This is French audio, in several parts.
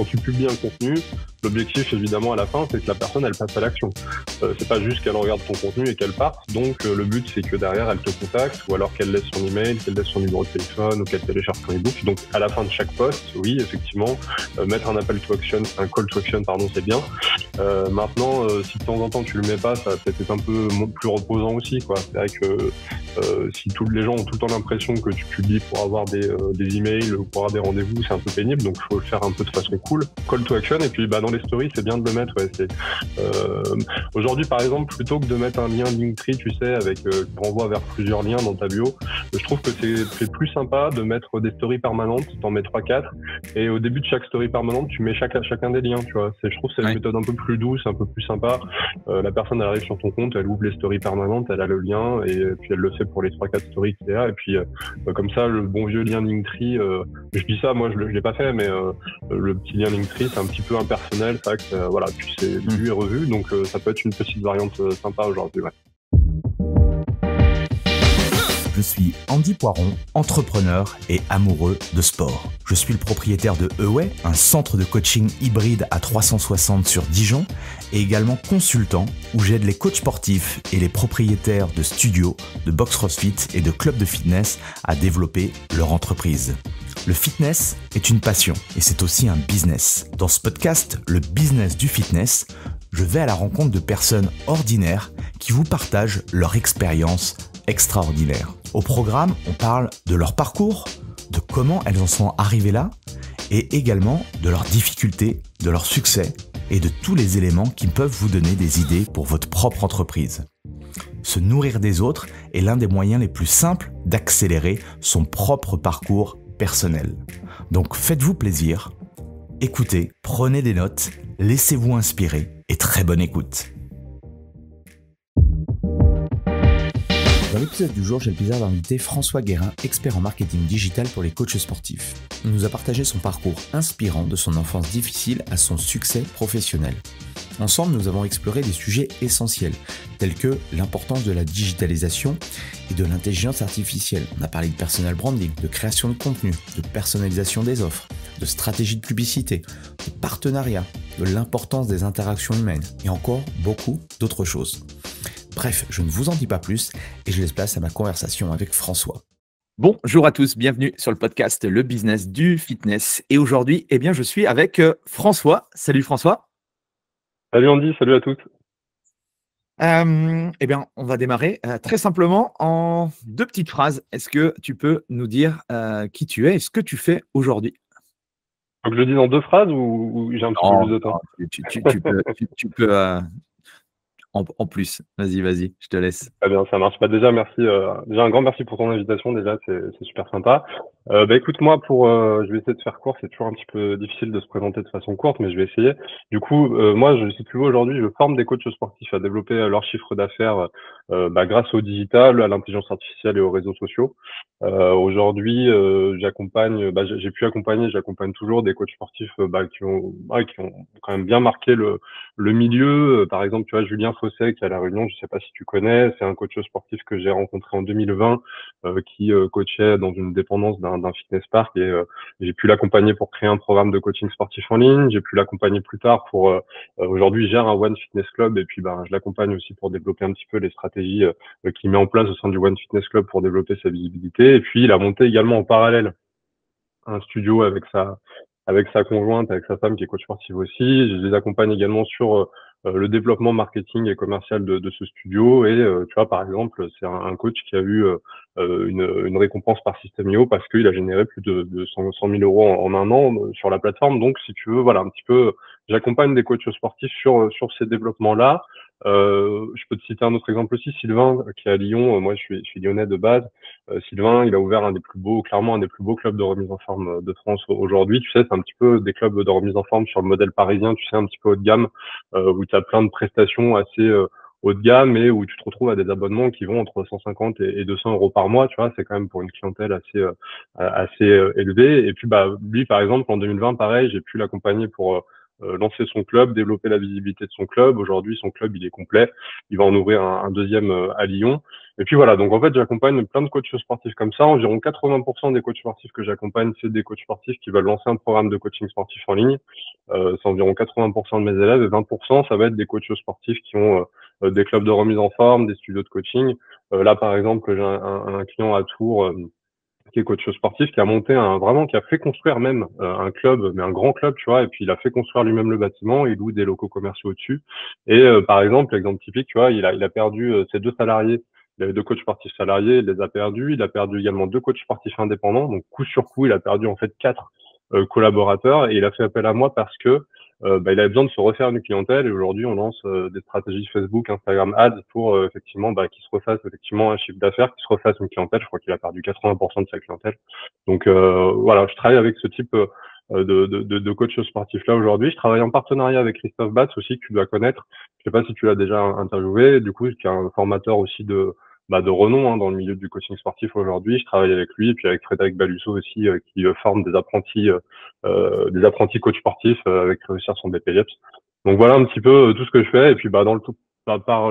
tu publies un contenu, l'objectif évidemment à la fin, c'est que la personne elle passe à l'action. C'est pas juste qu'elle regarde ton contenu et qu'elle parte. Donc le but c'est que derrière elle te contacte ou alors qu'elle laisse son email, qu'elle laisse son numéro de téléphone ou qu'elle télécharge ton ebook. Donc à la fin de chaque post, oui effectivement, mettre un appel to action, un call to action pardon, c'est bien. Maintenant, si de temps en temps tu le mets pas, ça va peut-être être un peu plus reposant aussi, quoi. C'est vrai que si tous les gens ont tout le temps l'impression que tu publies pour avoir des emails ou pour avoir des rendez-vous, c'est un peu pénible. Donc faut le faire un peu de façon cool. Call to action et puis dans les stories, c'est bien de le mettre. Ouais, aujourd'hui par exemple, plutôt que de mettre un lien Linktree, tu sais, avec qui renvoie vers plusieurs liens dans ta bio, je trouve que c'est plus sympa de mettre des stories permanentes. T'en mets 3-4 et au début de chaque story permanente, tu mets chacun des liens. Tu vois, je trouve que c'est une méthode un peu plus douce, un peu plus sympa. La personne elle arrive sur ton compte, elle ouvre les stories permanentes, elle a le lien et puis elle le fait pour les 3-4 stories qu'il y a. Et puis comme ça, le bon vieux lien Linktree, je dis ça, moi je l'ai pas fait, mais le petit lien Linktree, c'est un petit peu impersonnel, c'est vrai que voilà, puis c'est vu et revu, donc ça peut être une petite variante sympa aujourd'hui. Ouais. Je suis Andy Poiron, entrepreneur et amoureux de sport. Je suis le propriétaire de Away, un centre de coaching hybride à 360 sur Dijon, et également consultant où j'aide les coachs sportifs et les propriétaires de studios, de box CrossFit et de clubs de fitness à développer leur entreprise. Le fitness est une passion et c'est aussi un business. Dans ce podcast, le business du fitness, je vais à la rencontre de personnes ordinaires qui vous partagent leur expérience extraordinaire. Au programme, on parle de leur parcours, de comment elles en sont arrivées là, et également de leurs difficultés, de leurs succès et de tous les éléments qui peuvent vous donner des idées pour votre propre entreprise. Se nourrir des autres est l'un des moyens les plus simples d'accélérer son propre parcours personnel. Donc faites-vous plaisir, écoutez, prenez des notes, laissez-vous inspirer et très bonne écoute. Dans l'épisode du jour, j'ai le plaisir d'inviter François Guérin, expert en marketing digital pour les coachs sportifs. Il nous a partagé son parcours inspirant de son enfance difficile à son succès professionnel. Ensemble, nous avons exploré des sujets essentiels, tels que l'importance de la digitalisation et de l'intelligence artificielle. On a parlé de personal branding, de création de contenu, de personnalisation des offres, de stratégie de publicité, de partenariat, de l'importance des interactions humaines et encore beaucoup d'autres choses. Bref, je ne vous en dis pas plus et je laisse place à ma conversation avec François. Bonjour à tous, bienvenue sur le podcast Le Business du Fitness. Et aujourd'hui, je suis avec François. Salut François. Salut Andy, salut à toutes. On va démarrer très simplement en 2 petites phrases. Est-ce que tu peux nous dire qui tu es et ce que tu fais aujourd'hui? Donc je le dis dans 2 phrases ou j'ai un petit peu plus de temps? Tu peux en plus. Vas-y, je te laisse. Très bien, ça marche. Déjà merci, déjà un grand merci pour ton invitation. Déjà, c'est super sympa. Écoute, moi, je vais essayer de faire court. C'est toujours un petit peu difficile de se présenter de façon courte, mais je vais essayer. Du coup, moi, si tu veux, aujourd'hui, je forme des coachs sportifs à développer leur chiffre d'affaires grâce au digital, à l'intelligence artificielle et aux réseaux sociaux. Aujourd'hui, j'accompagne, j'accompagne toujours des coachs sportifs qui ont quand même bien marqué le milieu. Par exemple, tu vois, Julien Fosset qui est à La Réunion, je sais pas si tu connais, c'est un coach sportif que j'ai rencontré en 2020 qui coachait dans une dépendance d'un fitness park et j'ai pu l'accompagner pour créer un programme de coaching sportif en ligne. J'ai pu l'accompagner plus tard pour aujourd'hui il gère un One Fitness Club et puis je l'accompagne aussi pour développer un petit peu les stratégies qu'il met en place au sein du One Fitness Club pour développer sa visibilité. Et puis il a monté également en parallèle un studio avec sa conjointe, avec sa femme qui est coach sportive aussi. Je les accompagne également sur le développement marketing et commercial de ce studio. Et tu vois, par exemple, c'est un coach qui a eu une récompense par System.io parce qu'il a généré plus de 100 000 euros en un an sur la plateforme. Donc, si tu veux, voilà, un petit peu, j'accompagne des coachs sportifs sur ces développements-là. Je peux te citer un autre exemple aussi, Sylvain, qui est à Lyon. Moi, je suis lyonnais de base. Sylvain, il a ouvert clairement un des plus beaux clubs de remise en forme de France aujourd'hui. Tu sais, c'est un petit peu des clubs de remise en forme sur le modèle parisien, tu sais, un petit peu haut de gamme, où tu as plein de prestations assez haut de gamme et où tu te retrouves à des abonnements qui vont entre 150 et 200 euros par mois. Tu vois, c'est quand même pour une clientèle assez élevée. Et puis, lui, par exemple, en 2020, pareil, j'ai pu l'accompagner pour lancer son club, développer la visibilité de son club. Aujourd'hui, son club, il est complet. Il va en ouvrir un deuxième à Lyon. Et puis voilà, donc en fait, j'accompagne plein de coachs sportifs comme ça. Environ 80% des coachs sportifs que j'accompagne, c'est des coachs sportifs qui veulent lancer un programme de coaching sportif en ligne. C'est environ 80% de mes élèves et 20%, ça va être des coachs sportifs qui ont des clubs de remise en forme, des studios de coaching. Là, par exemple, j'ai un client à Tours qui est coach sportif, qui a monté qui a fait construire même un club, mais un grand club, tu vois, et puis il a fait construire lui-même le bâtiment, il loue des locaux commerciaux au-dessus. Et par exemple, l'exemple typique, tu vois, il a perdu ses 2 salariés. Il avait 2 coachs sportifs salariés, il les a perdus. Il a perdu également 2 coachs sportifs indépendants. Donc coup sur coup, il a perdu en fait 4 collaborateurs et il a fait appel à moi parce que il avait besoin de se refaire une clientèle et aujourd'hui on lance des stratégies Facebook, Instagram Ads pour effectivement qu'il se refasse effectivement un chiffre d'affaires, qu'il se refasse une clientèle. Je crois qu'il a perdu 80% de sa clientèle. Donc voilà, je travaille avec ce type de coach sportif là aujourd'hui. Je travaille en partenariat avec Christophe Batz aussi que tu dois connaître. Je sais pas si tu l'as déjà interviewé. Du coup, qui est un formateur aussi de renom dans le milieu du coaching sportif aujourd'hui. Je travaille avec lui et puis avec Frédéric Balusso aussi qui forme des apprentis coach sportifs avec réussir son BPJEPS. Donc voilà un petit peu tout ce que je fais. Et puis par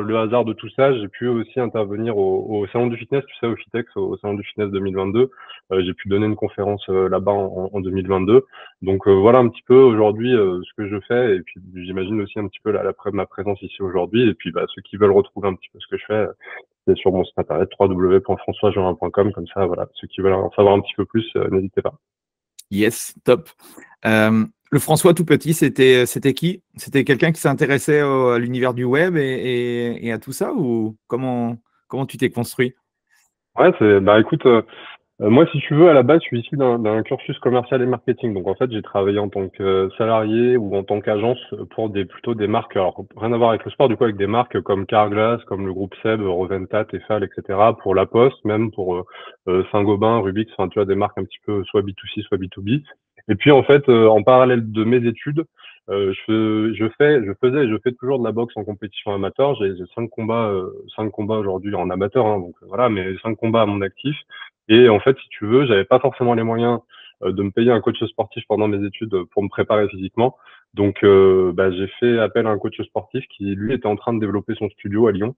le hasard de tout ça, j'ai pu aussi intervenir au salon du fitness, tu sais, au Fitex, au salon du fitness 2022. J'ai pu donner une conférence là-bas en 2022. Donc voilà un petit peu aujourd'hui ce que je fais. Et puis j'imagine aussi un petit peu ma présence ici aujourd'hui. Et puis ceux qui veulent retrouver un petit peu ce que je fais, c'est sur mon site internet www.françoisjean.com. Comme ça, voilà, ceux qui veulent en savoir un petit peu plus, n'hésitez pas. Yes, top. Le François tout petit, c'était qui? C'était quelqu'un qui s'intéressait à l'univers du web et à tout ça, ou comment tu t'es construit? Ouais, écoute, moi, si tu veux, à la base, je suis issu d'un cursus commercial et marketing. Donc, en fait, j'ai travaillé en tant que salarié ou en tant qu'agence pour plutôt des marques, alors rien à voir avec le sport, du coup, avec des marques comme Carglass, comme le groupe Seb, Roventat, Eiffel, etc., pour La Poste, même pour Saint-Gobain, Rubix, enfin, tu vois, des marques un petit peu soit B2C, soit B2B. Et puis, en fait, en parallèle de mes études, je faisais et je fais toujours de la boxe en compétition amateur. J'ai 5 combats aujourd'hui en amateur, donc voilà, mais 5 combats à mon actif. Et en fait, si tu veux, j'avais pas forcément les moyens de me payer un coach sportif pendant mes études pour me préparer physiquement. Donc, j'ai fait appel à un coach sportif qui, lui, était en train de développer son studio à Lyon.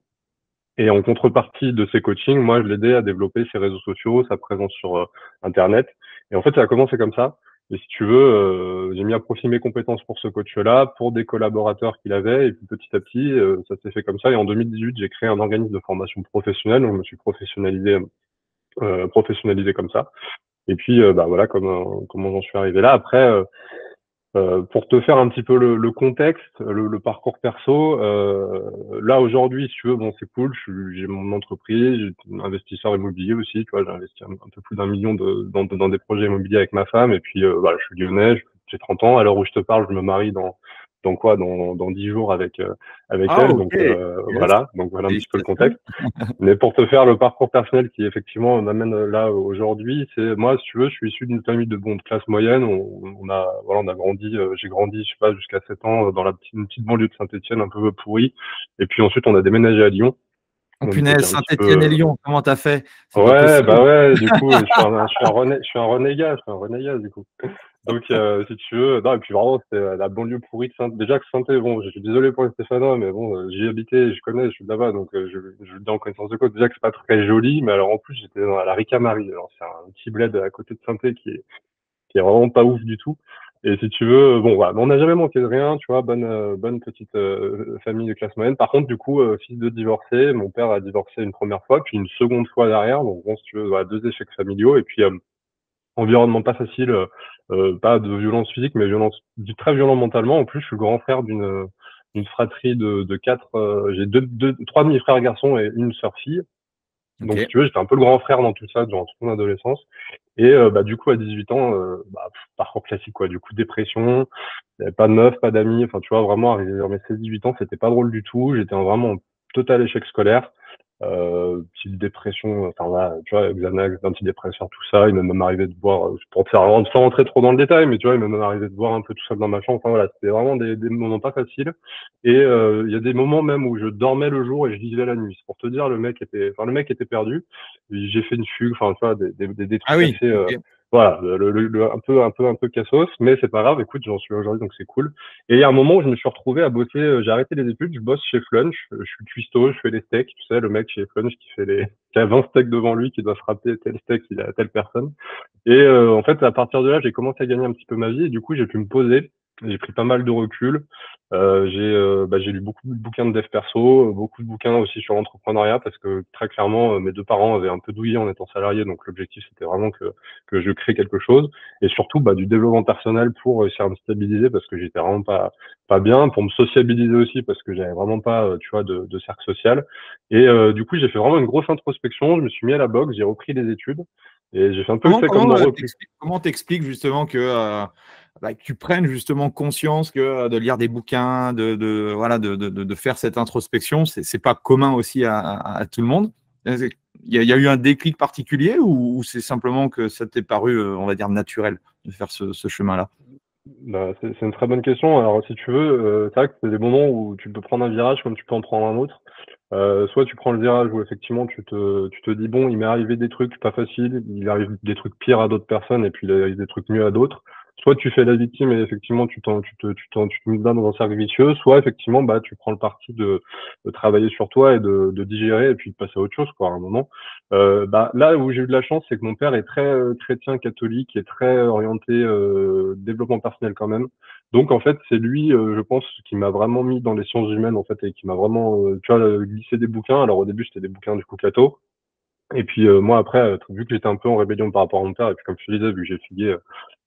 Et en contrepartie de ses coachings, moi, je l'aidais à développer ses réseaux sociaux, sa présence sur Internet. Et en fait, ça a commencé comme ça. Et si tu veux, j'ai mis à profit mes compétences pour ce coach-là, pour des collaborateurs qu'il avait. Et puis petit à petit, ça s'est fait comme ça. Et en 2018, j'ai créé un organisme de formation professionnelle. Donc, je me suis professionnalisé comme ça. Et puis, voilà comment j'en suis arrivé là. Après, pour te faire un petit peu le contexte, le parcours perso, là aujourd'hui, si tu veux, bon, c'est cool. J'ai mon entreprise, j'ai un investisseur immobilier aussi. Tu vois, j'ai investi un peu plus d'1 million dans des projets immobiliers avec ma femme. Et puis, voilà, je suis lyonnais, j'ai 30 ans. À l'heure où je te parle, je me marie dans 10 jours avec Ah, elle. ok. Donc Yes. donc voilà un petit peu le Félicitations. contexte. Mais pour te faire le parcours personnel qui effectivement m'amène là aujourd'hui, c'est moi, si tu veux, je suis issu d'une famille de classe moyenne. On a grandi, j'ai grandi, je sais pas, jusqu'à 7 ans dans une petite banlieue de Saint-Étienne, un peu pourrie. Et puis ensuite, on a déménagé à Lyon. Oh Donc c'était punaise, un petit Saint-Étienne et peu, Lyon, comment t'as fait? C'est pas ouais, possible. ouais. Du coup, je suis un renégat du coup. Donc, si tu veux, non, et puis vraiment, c'était la banlieue pourrie de Saint. Déjà que Saint-Étienne, bon, je suis désolé pour les Stéphanois, mais bon, j'y ai habité, je connais, je suis de là-bas, donc je le dis en connaissance de cause. Déjà que c'est pas très joli, mais alors en plus, j'étais dans la Ricamarie. Alors c'est un petit bled à côté de Saint-Étienne qui est vraiment pas ouf du tout. Et si tu veux, bon, voilà, mais on n'a jamais manqué de rien, tu vois, bonne petite famille de classe moyenne. Par contre, du coup, fils de divorcé, mon père a divorcé une première fois, puis une seconde fois derrière. Donc bon, si tu veux, voilà, 2 échecs familiaux, et puis environnement pas facile, pas de violence physique, mais très violent mentalement. En plus, je suis le grand frère d'une fratrie de 4. J'ai 3 demi-frères garçons et une sœur fille. Donc, si Ok. tu veux, j'étais un peu le grand frère dans tout ça durant toute mon adolescence. Et du coup, à 18 ans, parcours classique, quoi. Du coup, dépression, il y avait pas de meuf, pas d'amis. Enfin, tu vois, vraiment, arrivé vers mes 16-18 ans, c'était pas drôle du tout. J'étais vraiment en total échec scolaire. Petite dépression, enfin voilà, tu vois, Xanax, antidépresseurs, tout ça. Il m'est même arrivé de boire, pour te faire sans rentrer trop dans le détail, mais tu vois, il m'est même arrivé de boire un peu tout seul dans ma chambre. Enfin voilà, c'était vraiment des moments pas faciles. Et il y a des moments même où je dormais le jour et je vivais la nuit. C'est pour te dire, le mec était perdu. J'ai fait une fugue, enfin tu vois, des Ah trucs oui, assez ok. Voilà, un peu cassos, mais c'est pas grave. Écoute, j'en suis aujourd'hui, donc c'est cool. Et il y a un moment où je me suis retrouvé à bosser. J'ai arrêté les études, je bosse chez Flunch. Je suis cuistot, je fais les steaks. Tu sais, le mec chez Flunch qui a 20 steaks devant lui, qui doit se rappeler tel steak il a telle personne. Et en fait, à partir de là, j'ai commencé à gagner un petit peu ma vie. Et du coup, j'ai pu me poser. J'ai pris pas mal de recul. J'ai lu beaucoup de bouquins de dev perso, beaucoup de bouquins aussi sur l'entrepreneuriat, parce que très clairement, mes deux parents avaient un peu douillé en étant salariés. Donc l'objectif, c'était vraiment que je crée quelque chose. Et surtout, du développement personnel pour réussir à me stabiliser, parce que j'étais vraiment pas bien, pour me sociabiliser aussi, parce que j'avais vraiment pas, tu vois, de cercle social. Et du coup, j'ai fait vraiment une grosse introspection. Je me suis mis à la boxe, j'ai repris les études. Et j'ai fait un peu Comment fait comme comment, dans heu, Repu. t'expliques comment t'expliques justement que tu prennes justement conscience que, de lire des bouquins, voilà, de faire cette introspection, c'est pas commun aussi à tout le monde? Il y a eu un déclic particulier ou c'est simplement que ça t'est paru, on va dire naturel de faire ce chemin-là? C'est une très bonne question. Alors, si tu veux, c'est vrai que c'est des moments où tu peux prendre un virage comme tu peux en prendre un autre. Soit tu prends le virage où effectivement tu te dis bon, il m'est arrivé des trucs pas faciles, il arrive des trucs pires à d'autres personnes et puis il arrive des trucs mieux à d'autres. Soit tu fais la victime et effectivement tu te mets dans un cercle vicieux. Soit effectivement tu prends le parti de travailler sur toi et de digérer et puis de passer à autre chose quoi à un moment. Là où j'ai eu de la chance, c'est que mon père est très chrétien catholique et très orienté développement personnel quand même. Donc en fait, c'est lui, je pense, qui m'a vraiment mis dans les sciences humaines en fait et qui m'a vraiment, tu vois, glissé des bouquins. Alors au début, c'était des bouquins du coup catho. Et puis moi après, vu que j'étais un peu en rébellion par rapport à mon père, et puis comme je te disais, vu que j'ai figué,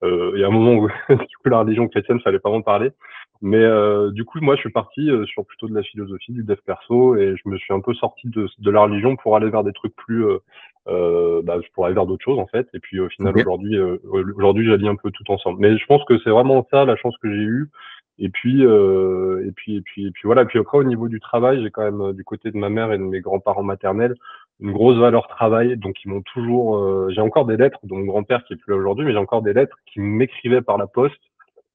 il y a un moment où du coup la religion chrétienne, fallait pas m'en parler. Mais du coup, moi, je suis parti sur plutôt de la philosophie, du dev perso, et je me suis un peu sorti de la religion pour aller vers des trucs plus, pour aller vers d'autres choses en fait. Et puis au final, OK. aujourd'hui, j'allie un peu tout ensemble. Mais je pense que c'est vraiment ça la chance que j'ai eue. Et puis voilà. Et puis après, au niveau du travail, j'ai quand même du côté de ma mère et de mes grands-parents maternels une grosse valeur travail. Donc ils m'ont toujours, j'ai encore des lettres de mon grand-père qui est plus là aujourd'hui, mais j'ai encore des lettres qui m'écrivaient par la poste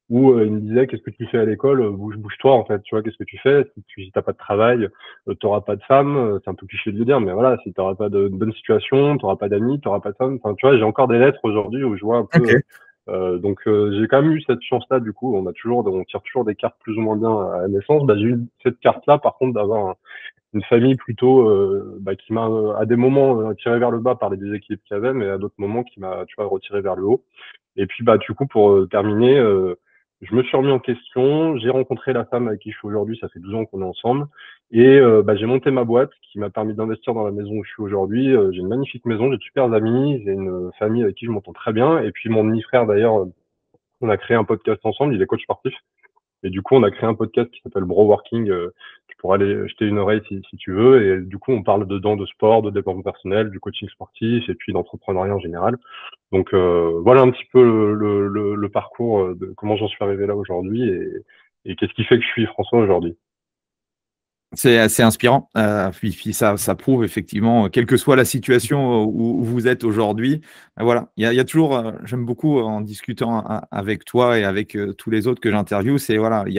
où il me disait qu'est-ce que tu fais à l'école, bouge-toi en fait, tu vois, qu'est-ce que tu fais si t'as pas de travail, t'auras pas de femme, c'est un peu cliché de le dire, mais voilà, si t'auras pas de bonne situation, t'auras pas d'amis, t'auras pas de femme, enfin tu vois, j'ai encore des lettres aujourd'hui où je vois un OK. peu, j'ai quand même eu cette chance-là du coup, on tire toujours des cartes plus ou moins bien à la naissance, j'ai eu cette carte-là par contre d'avoir une famille plutôt qui m'a à des moments tiré vers le bas par les déséquilibres qu'il y avait, mais à d'autres moments qui m'a tu vois retiré vers le haut. Et puis du coup pour terminer, je me suis remis en question, j'ai rencontré la femme avec qui je suis aujourd'hui, ça fait 12 ans qu'on est ensemble, et j'ai monté ma boîte qui m'a permis d'investir dans la maison où je suis aujourd'hui. J'ai une magnifique maison, j'ai de super amis, j'ai une famille avec qui je m'entends très bien, et puis mon demi-frère d'ailleurs, on a créé un podcast ensemble, il est coach sportif. Et du coup, on a créé un podcast qui s'appelle Bro Working. Tu pourras aller jeter une oreille si tu veux. Et du coup, on parle dedans de sport, de développement personnel, du coaching sportif et puis d'entrepreneuriat en général. Donc voilà un petit peu le parcours de comment j'en suis arrivé là aujourd'hui et qu'est-ce qui fait que je suis François aujourd'hui. C'est assez inspirant. Puis ça prouve effectivement, quelle que soit la situation où vous êtes aujourd'hui, voilà, il y a toujours, j'aime beaucoup en discutant avec toi et avec tous les autres que j'interviewe, c'est voilà, tu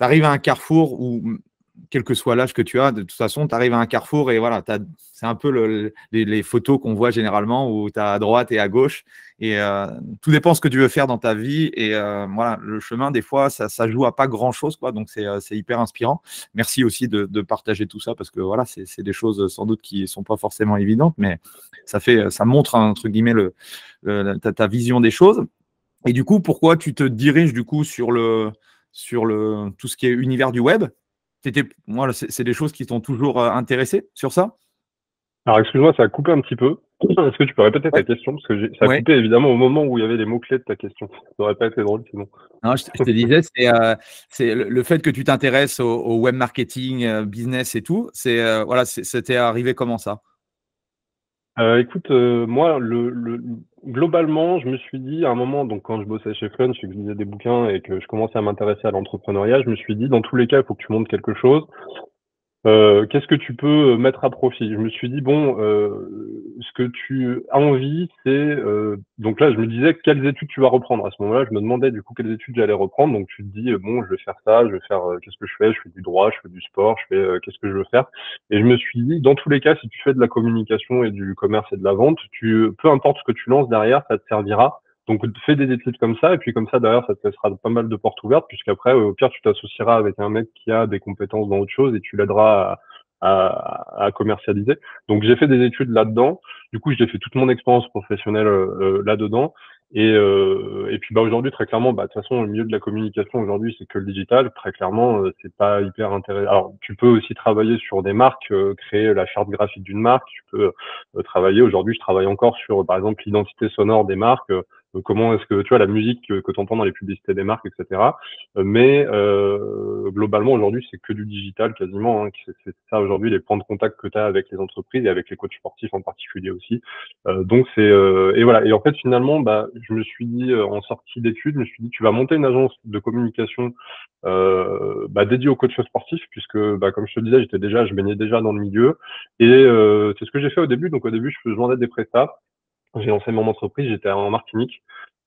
arrives à un carrefour où, quel que soit l'âge que tu as, de toute façon, tu arrives à un carrefour et voilà, c'est un peu les photos qu'on voit généralement où tu as à droite et à gauche. Et tout dépend ce que tu veux faire dans ta vie. Et voilà, le chemin, des fois, ça joue à pas grand-chose, quoi. Donc, c'est hyper inspirant. Merci aussi de partager tout ça parce que voilà, c'est des choses sans doute qui sont pas forcément évidentes, mais ça montre, entre guillemets, ta vision des choses. Et du coup, pourquoi tu te diriges du coup sur tout ce qui est univers du web? Voilà, c'est des choses qui t'ont toujours intéressé sur ça? Alors excuse-moi, ça a coupé un petit peu. Est-ce que tu peux répéter ta Ouais. question? Parce que ça a Ouais. coupé évidemment au moment où il y avait les mots-clés de ta question. Ça n'aurait pas été drôle sinon. Non, je te disais, c'est le fait que tu t'intéresses au web marketing, business et tout, voilà, c'était arrivé comment ça? Écoute, moi, globalement, je me suis dit à un moment, donc quand je bossais chez Flunch et que je lisais des bouquins et que je commençais à m'intéresser à l'entrepreneuriat, je me suis dit, dans tous les cas, il faut que tu montes quelque chose. Qu'est-ce que tu peux mettre à profit? Je me suis dit, bon, ce que tu as envie, c'est... donc là, je me disais, quelles études tu vas reprendre? À ce moment-là, je me demandais du coup quelles études j'allais reprendre. Donc tu te dis, bon, je vais faire ça, je vais faire... qu'est-ce que je fais? Je fais du droit, je fais du sport, je fais... qu'est-ce que je veux faire? Et je me suis dit, dans tous les cas, si tu fais de la communication et du commerce et de la vente, peu importe ce que tu lances derrière, ça te servira. Donc, fais des études comme ça, et puis comme ça, derrière, ça te laissera pas mal de portes ouvertes, puisqu'après, au pire, tu t'associeras avec un mec qui a des compétences dans autre chose et tu l'aideras à commercialiser. Donc, j'ai fait des études là-dedans. Du coup, j'ai fait toute mon expérience professionnelle là-dedans. Et puis, bah, aujourd'hui, très clairement, bah, de toute façon, le milieu de la communication aujourd'hui, c'est que le digital. Très clairement, c'est pas hyper intéressant. Alors, tu peux aussi travailler sur des marques, créer la charte graphique d'une marque. Tu peux travailler. Aujourd'hui, je travaille encore sur, par exemple, l'identité sonore des marques. Comment est-ce que tu vois la musique que tu entends dans les publicités des marques, etc. Mais globalement aujourd'hui c'est que du digital quasiment. Hein. C'est ça aujourd'hui les points de contact que tu as avec les entreprises et avec les coachs sportifs en particulier aussi. Donc c'est et voilà. Et en fait finalement bah je me suis dit en sortie d'études, je me suis dit tu vas monter une agence de communication bah, dédiée aux coachs sportifs puisque bah comme je te disais je baignais déjà dans le milieu et c'est ce que j'ai fait au début. Donc au début je vendais des prestats. J'ai lancé mon entreprise, j'étais en Martinique.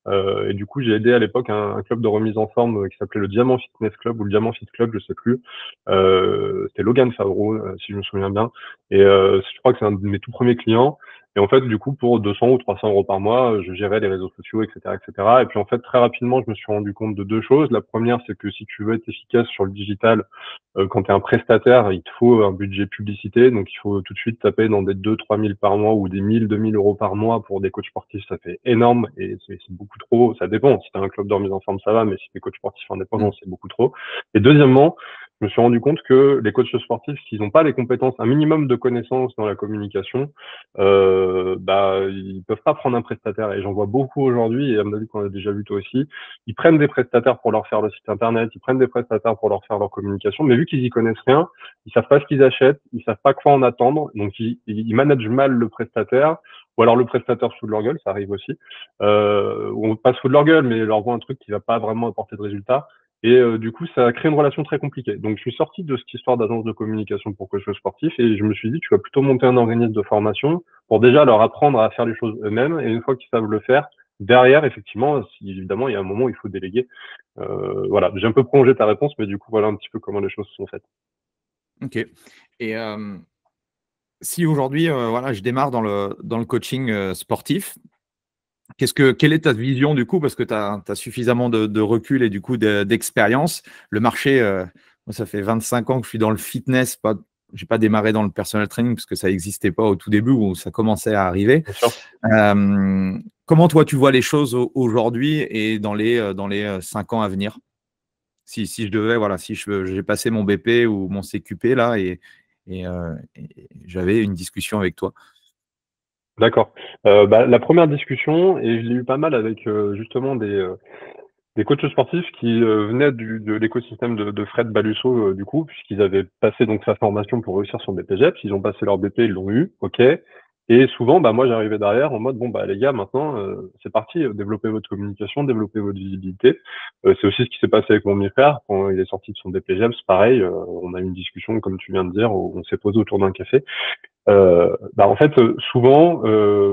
Et du coup, j'ai aidé à l'époque un club de remise en forme qui s'appelait le Diamant Fitness Club ou le Diamant Fit Club, je sais plus. C'était Logan Favreau, si je me souviens bien. Et je crois que c'est un de mes tout premiers clients. Et en fait, du coup, pour 200 ou 300 euros par mois, je gérais les réseaux sociaux, etc., etc. Et puis en fait, très rapidement, je me suis rendu compte de deux choses. La première, c'est que si tu veux être efficace sur le digital, quand tu es un prestataire, il te faut un budget publicité, donc il faut tout de suite taper dans des 2-3 000 par mois ou des 1 000-2 000 euros par mois pour des coachs sportifs, ça fait énorme et c'est beaucoup trop. Ça dépend. Si tu as un club de remise en forme, ça va, mais si tu es coach sportif indépendant, c'est beaucoup trop. Et deuxièmement, je me suis rendu compte que les coachs sportifs, s'ils n'ont pas les compétences, un minimum de connaissances dans la communication, bah ils peuvent pas prendre un prestataire. Et j'en vois beaucoup aujourd'hui, et à mon avis qu'on a déjà vu toi aussi, ils prennent des prestataires pour leur faire le site internet, ils prennent des prestataires pour leur faire leur communication, mais vu qu'ils y connaissent rien, ils savent pas ce qu'ils achètent, ils savent pas quoi en attendre, donc ils managent mal le prestataire, ou alors le prestataire se fout de leur gueule, ça arrive aussi, ou on passe sous de leur gueule, mais leur voit un truc qui va pas vraiment apporter de résultat. Et du coup, ça a créé une relation très compliquée. Donc, je suis sorti de cette histoire d'agence de communication pour coach sportif et je me suis dit, tu vas plutôt monter un organisme de formation pour déjà leur apprendre à faire les choses eux-mêmes. Et une fois qu'ils savent le faire, derrière, effectivement, si, évidemment, il y a un moment où il faut déléguer. Voilà, j'ai un peu prolongé ta réponse, mais du coup, voilà un petit peu comment les choses se sont faites. Ok. Et si aujourd'hui, voilà, je démarre dans le coaching sportif, quelle est ta vision du coup? Parce que tu as suffisamment de recul et du coup d'expérience. Le marché, moi, ça fait 25 ans que je suis dans le fitness. Je n'ai pas démarré dans le personal training parce que ça n'existait pas au tout début où ça commençait à arriver. Bien sûr. Comment toi, tu vois les choses aujourd'hui et dans les 5 ans à venir? Si je devais, voilà, si j'ai passé mon BP ou mon CQP là et j'avais une discussion avec toi. D'accord. Bah, la première discussion, et je l'ai eu pas mal avec justement des coachs sportifs qui venaient de l'écosystème de Fred Balusso, du coup, puisqu'ils avaient passé donc sa formation pour réussir son BPGEPS, ils ont passé leur BP, ils l'ont eu, ok. Et souvent, bah moi j'arrivais derrière en mode bon bah les gars, maintenant c'est parti, développez votre communication, développez votre visibilité. C'est aussi ce qui s'est passé avec mon frère quand il est sorti de son BPGEPS, pareil, on a eu une discussion comme tu viens de dire, où on s'est posé autour d'un café. Bah en fait souvent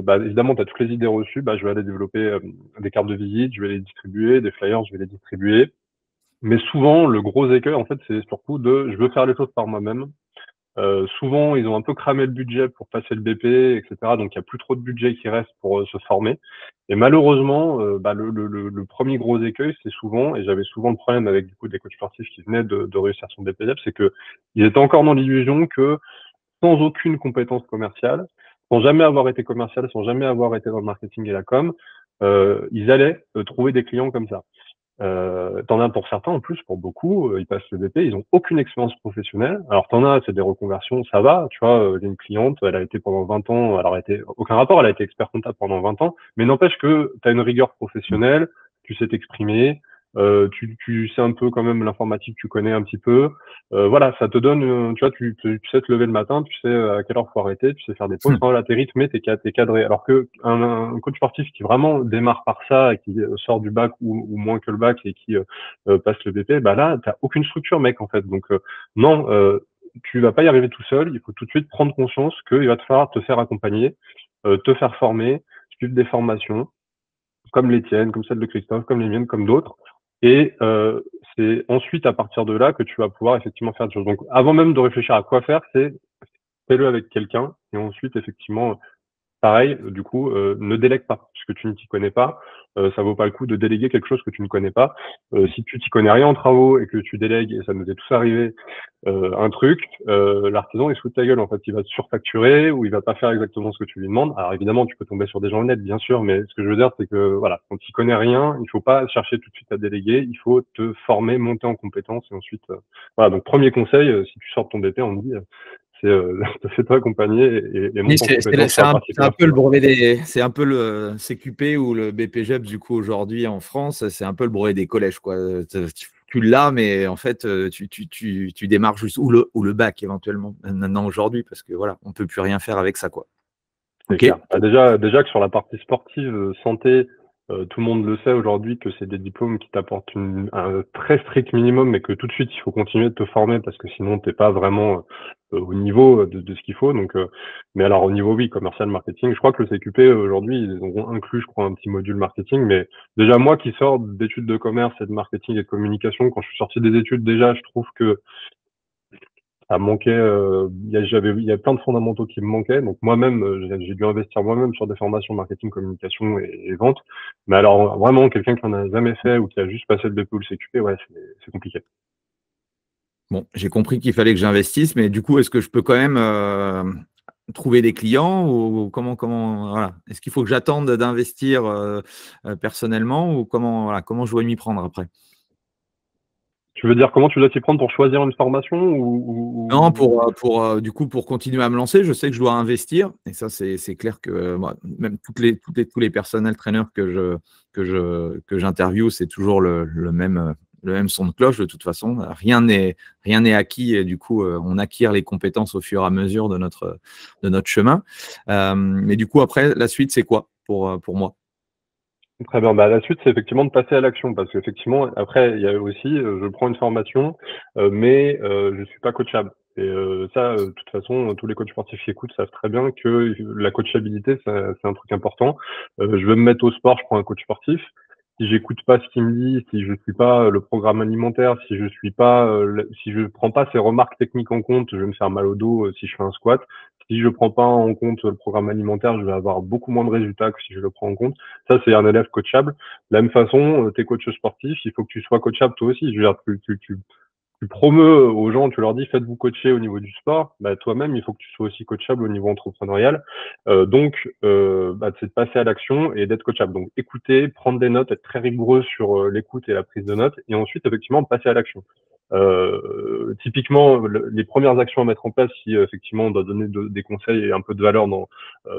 bah évidemment tu as toutes les idées reçues, bah je vais aller développer des cartes de visite, je vais les distribuer, des flyers, je vais les distribuer, mais souvent le gros écueil en fait c'est surtout je veux faire les choses par moi-même. Souvent ils ont un peu cramé le budget pour passer le BP, etc., donc il y a plus trop de budget qui reste pour se former, et malheureusement bah le premier gros écueil c'est souvent, et j'avais souvent le problème avec du coup des coachs sportifs qui venaient de réussir son BPF, c'est que ils étaient encore dans l'illusion que sans aucune compétence commerciale, sans jamais avoir été commercial, sans jamais avoir été dans le marketing et la com, ils allaient trouver des clients comme ça. T'en as pour certains, en plus, pour beaucoup, ils passent le BP, ils ont aucune expérience professionnelle. Alors t'en as, c'est des reconversions, ça va, tu vois, j'ai une cliente, elle a été pendant 20 ans, alors elle a été, aucun rapport, elle a été expert comptable pendant 20 ans, mais n'empêche que tu as une rigueur professionnelle, tu sais t'exprimer, tu sais un peu quand même l'informatique, tu connais un petit peu. Voilà, ça te donne, tu vois, tu sais te lever le matin, tu sais à quelle heure faut arrêter, tu sais faire des pauses. Enfin, voilà, t'es rythmé, t'es cadré. Alors que un coach sportif qui vraiment démarre par ça, et qui sort du bac ou moins que le bac et qui passe le BP, bah là, t'as aucune structure, mec, en fait. Donc non. tu vas pas y arriver tout seul. Il faut tout de suite prendre conscience qu'il va te falloir te faire accompagner, te faire former, suivre des formations, comme les tiennes, comme celles de Christophe, comme les miennes, comme d'autres. Et c'est ensuite à partir de là que tu vas pouvoir effectivement faire des choses. Donc avant même de réfléchir à quoi faire, c'est fais-le avec quelqu'un. Et ensuite, effectivement, pareil, du coup, ne délègue pas, puisque tu ne t'y connais pas. Ça vaut pas le coup de déléguer quelque chose que tu ne connais pas. Si tu t'y connais rien en travaux et que tu délègues, et ça nous est tous arrivé, un truc, l'artisan il se fout de ta gueule en fait, il va te surfacturer ou il va pas faire exactement ce que tu lui demandes. Alors évidemment, tu peux tomber sur des gens honnêtes, bien sûr, mais ce que je veux dire, c'est que voilà, quand tu connais rien, il faut pas chercher tout de suite à déléguer, il faut te former, monter en compétences et ensuite, voilà. Donc premier conseil, si tu sors de ton BP, on dit, c'est fais-toi accompagner et Oui, monte en compétences sur la partie c'est un peu commerciale. le brevet des, c'est un peu le CQP ou le BPGEPS du coup aujourd'hui en France, c'est un peu le brevet des collèges quoi. Tu l'as, mais en fait tu démarres juste ou le bac éventuellement maintenant aujourd'hui parce que voilà, on peut plus rien faire avec ça quoi. C'est Ok. clair. Bah, déjà que sur la partie sportive, santé, tout le monde le sait aujourd'hui que c'est des diplômes qui t'apportent un très strict minimum, mais que tout de suite il faut continuer de te former parce que sinon t'es pas vraiment au niveau de ce qu'il faut. Donc, mais alors au niveau oui, commercial, marketing, je crois que le CQP aujourd'hui ils auront inclus, je crois, un petit module marketing. Mais déjà moi qui sors d'études de commerce et de marketing et de communication, quand je suis sorti des études déjà, je trouve que ça manquait, il y a plein de fondamentaux qui me manquaient. Donc moi-même, j'ai dû investir moi-même sur des formations marketing, communication et vente. Mais alors vraiment, quelqu'un qui en a jamais fait ou qui a juste passé le BP ou le CQP, ouais, c'est compliqué. Bon, j'ai compris qu'il fallait que j'investisse, mais du coup, est-ce que je peux quand même trouver des clients ou comment voilà. Est-ce qu'il faut que j'attende d'investir personnellement ou comment je dois m'y prendre après? Tu veux dire comment tu dois t'y prendre pour choisir une formation Non, ou... du coup, pour continuer à me lancer, je sais que je dois investir. Et ça, c'est clair que moi, même tous les personnels traîneurs que j'interviewe, c'est toujours le même son de cloche de toute façon. Rien n'est acquis et du coup, on acquiert les compétences au fur et à mesure de notre chemin. Mais du coup, après, la suite, c'est quoi pour moi? Très bien. Bah, la suite, c'est effectivement de passer à l'action parce qu'effectivement, après, il y a aussi, je prends une formation, mais je suis pas coachable. Et ça, de toute façon, tous les coachs sportifs qui écoutent savent très bien que la coachabilité, c'est un truc important. Je veux me mettre au sport, je prends un coach sportif. Si j'écoute pas ce qu'il me dit, si je suis pas le programme alimentaire, si je suis pas, si je prends pas ses remarques techniques en compte, je vais me faire mal au dos si je fais un squat. Si je prends pas en compte le programme alimentaire, je vais avoir beaucoup moins de résultats que si je le prends en compte. Ça, c'est un élève coachable. De la même façon, tes coachs sportifs, il faut que tu sois coachable toi aussi. Je veux dire, tu promeus aux gens, tu leur dis faites-vous coacher au niveau du sport. Bah, toi-même, il faut que tu sois aussi coachable au niveau entrepreneurial. Donc, c'est de passer à l'action et d'être coachable. Donc, écouter, prendre des notes, être très rigoureux sur l'écoute et la prise de notes, et ensuite, effectivement, passer à l'action. Typiquement, les premières actions à mettre en place, si effectivement on doit donner des conseils et un peu de valeur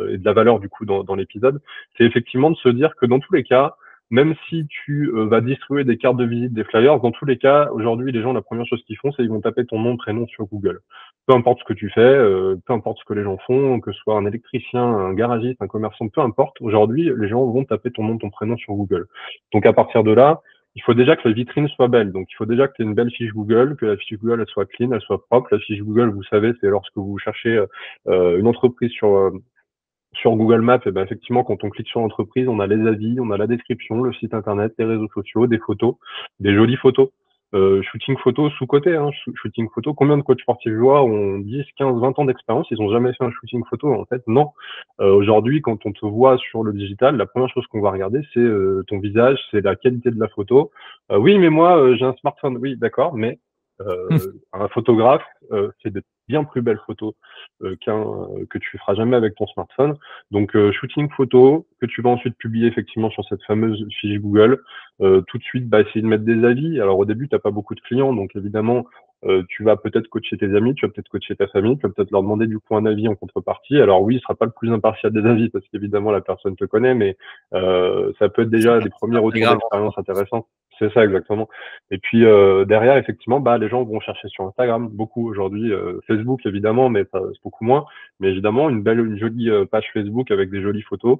et de la valeur du coup dans l'épisode, c'est effectivement de se dire que dans tous les cas, même si tu vas distribuer des cartes de visite, des flyers, dans tous les cas, aujourd'hui, les gens, la première chose qu'ils font, c'est ils vont taper ton nom, prénom sur Google. Peu importe ce que tu fais, peu importe ce que les gens font, que ce soit un électricien, un garagiste, un commerçant, peu importe, aujourd'hui, les gens vont taper ton nom, ton prénom sur Google. Donc à partir de là, il faut déjà que la vitrine soit belle. Donc il faut déjà que tu aies une belle fiche Google, que la fiche Google elle soit clean, elle soit propre. La fiche Google, vous savez, c'est lorsque vous cherchez une entreprise sur Google Maps, et ben effectivement, quand on clique sur l'entreprise, on a les avis, on a la description, le site internet, les réseaux sociaux, des photos, des jolies photos. Shooting photo sous-côté, hein, shooting photo. Combien de coachs sportifs je vois ont 10, 15, 20 ans d'expérience, ils ont jamais fait un shooting photo. En fait, non. Aujourd'hui, quand on te voit sur le digital, la première chose qu'on va regarder, c'est ton visage, c'est la qualité de la photo. Oui, mais moi, j'ai un smartphone. Oui, d'accord, mais un photographe fait de bien plus belles photos que tu feras jamais avec ton smartphone. Donc, shooting photo que tu vas ensuite publier effectivement sur cette fameuse fiche Google. Tout de suite, bah, essayer de mettre des avis. Alors, au début, tu n'as pas beaucoup de clients, donc évidemment, tu vas peut-être coacher tes amis, tu vas peut-être coacher ta famille, tu vas peut-être leur demander du coup un avis en contrepartie. Alors oui, il sera pas le plus impartial des avis parce qu'évidemment la personne te connaît, mais ça peut être déjà des premiers C'est retours grave. d'expérience intéressants. C'est ça exactement. Et puis derrière, effectivement, bah les gens vont chercher sur Instagram beaucoup aujourd'hui, Facebook évidemment, mais c'est beaucoup moins. Mais évidemment, une jolie page Facebook avec des jolies photos,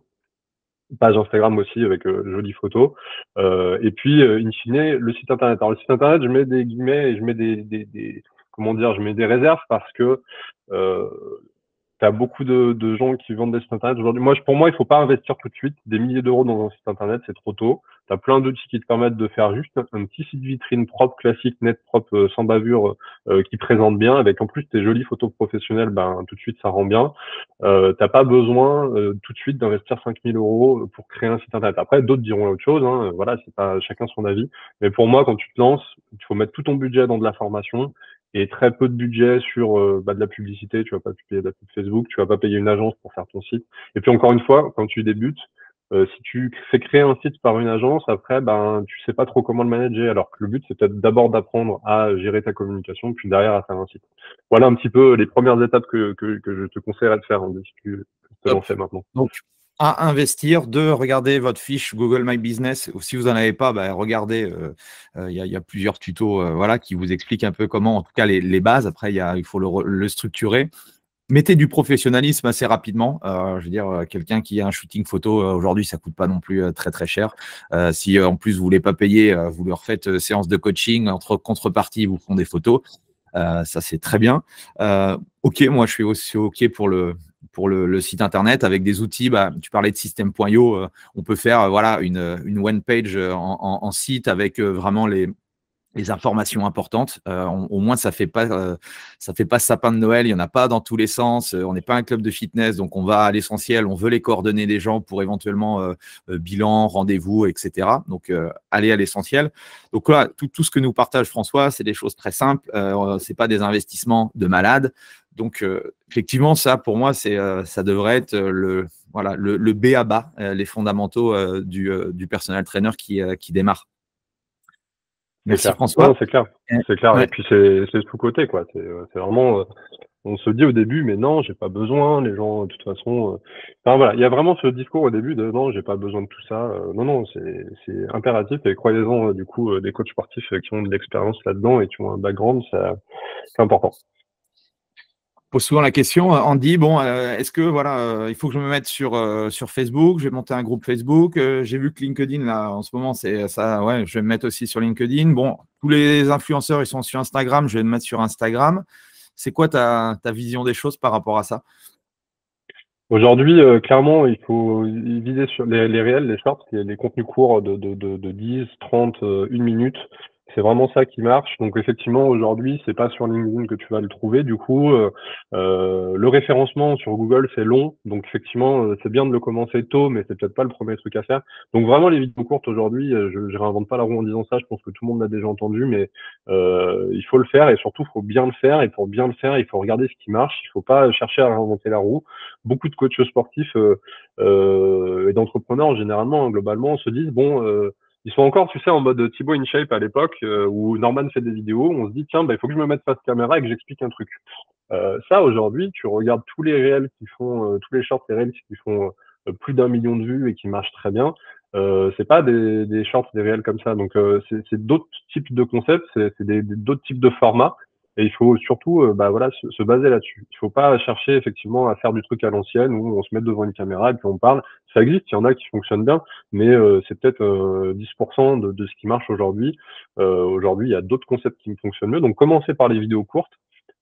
page Instagram aussi avec de jolies photos, et puis in fine le site internet. Alors le site internet, je mets des guillemets et je mets comment dire, je mets des réserves parce que tu as beaucoup de gens qui vendent des sites internet aujourd'hui. Pour moi, il faut pas investir tout de suite des milliers d'euros dans un site internet, c'est trop tôt. Tu as plein d'outils qui te permettent de faire juste un petit site vitrine propre, classique, net, propre, sans bavure, qui présente bien, avec en plus tes jolies photos professionnelles, ben tout de suite ça rend bien. T'as pas besoin tout de suite d'investir 5000 euros pour créer un site internet. Après, d'autres diront autre chose, hein, voilà, c'est pas chacun son avis. Mais pour moi, quand tu te lances, il faut mettre tout ton budget dans de la formation et très peu de budget sur de la publicité. Tu vas pas payer de la pub Facebook, tu vas pas payer une agence pour faire ton site. Et puis encore une fois, quand tu débutes, si tu fais créer un site par une agence, après, ben, tu sais pas trop comment le manager. Alors que le but, c'est peut-être d'abord d'apprendre à gérer ta communication, puis derrière à faire un site. Voilà un petit peu les premières étapes que je te conseillerais de faire, hein, si tu te Top. lancer maintenant. Donc, à investir, deux, regardez votre fiche Google My Business. Ou si vous n'en avez pas, bah, regardez. Il y a plusieurs tutos voilà, qui vous expliquent un peu comment, en tout cas, les bases. Après, il faut le structurer. Mettez du professionnalisme assez rapidement. Je veux dire, quelqu'un qui a un shooting photo aujourd'hui, ça coûte pas non plus très très cher. Si en plus vous voulez pas payer, vous leur faites séance de coaching entre contrepartie, ils vous font des photos. Ça c'est très bien. Ok, moi je suis aussi ok pour le site internet avec des outils. Bah, tu parlais de système.io. On peut faire voilà une one page en site avec vraiment les informations importantes. Au moins, ça fait pas sapin de Noël. Il y en a pas dans tous les sens. On n'est pas un club de fitness, donc on va à l'essentiel. On veut les coordonnées des gens pour éventuellement bilan, rendez-vous, etc. Donc, aller à l'essentiel. Donc là, tout ce que nous partage François, c'est des choses très simples. C'est pas des investissements de malade. Donc, effectivement, ça, pour moi, ça devrait être le B à bas, les fondamentaux du personnel trainer qui démarre. Merci Clair. François. Non, c'est clair. C'est clair. Ouais. Et puis c'est sous-côté, quoi. C'est vraiment, on se dit au début, mais non, j'ai pas besoin. Les gens, de toute façon, enfin voilà, il y a vraiment ce discours au début de non, j'ai pas besoin de tout ça. Non, non, c'est impératif. Et croyez-en, du coup, des coachs sportifs qui ont de l'expérience là-dedans et qui ont un background, c'est important. Pose souvent la question, Andy, bon, est-ce que voilà, il faut que je me mette sur Facebook, je vais monter un groupe Facebook, j'ai vu que LinkedIn, là, en ce moment, c'est ça, ouais, je vais me mettre aussi sur LinkedIn. Bon, tous les influenceurs, ils sont sur Instagram, je vais me mettre sur Instagram. C'est quoi ta vision des choses par rapport à ça? Aujourd'hui, clairement, il faut viser sur les réels, les shorts, les contenus courts de 10, 30, 1 minute. C'est vraiment ça qui marche. Donc effectivement, aujourd'hui, c'est pas sur LinkedIn que tu vas le trouver. Du coup, le référencement sur Google, c'est long. Donc effectivement, c'est bien de le commencer tôt, mais c'est peut-être pas le premier truc à faire. Donc vraiment, les vidéos courtes aujourd'hui, je réinvente pas la roue en disant ça. Je pense que tout le monde l'a déjà entendu, mais il faut le faire et surtout, il faut bien le faire. Et pour bien le faire, il faut regarder ce qui marche. Il faut pas chercher à réinventer la roue. Beaucoup de coachs sportifs et d'entrepreneurs généralement, globalement, se disent bon, ils sont encore, tu sais, en mode Thibaut InShape à l'époque où Norman fait des vidéos. On se dit tiens, bah, il faut que je me mette face caméra et que j'explique un truc. Ça aujourd'hui, tu regardes tous les réels qui font, tous les shorts et réels qui font plus d'1 million de vues et qui marchent très bien. C'est pas des shorts, des réels comme ça. Donc c'est d'autres types de concepts, c'est d'autres types de formats. Et il faut surtout bah voilà se baser là-dessus. Il faut pas chercher effectivement à faire du truc à l'ancienne où on se met devant une caméra et puis on parle. Ça existe, il y en a qui fonctionnent bien, mais c'est peut-être 10% de ce qui marche aujourd'hui. Aujourd'hui, il y a d'autres concepts qui fonctionnent mieux. Donc commencez par les vidéos courtes.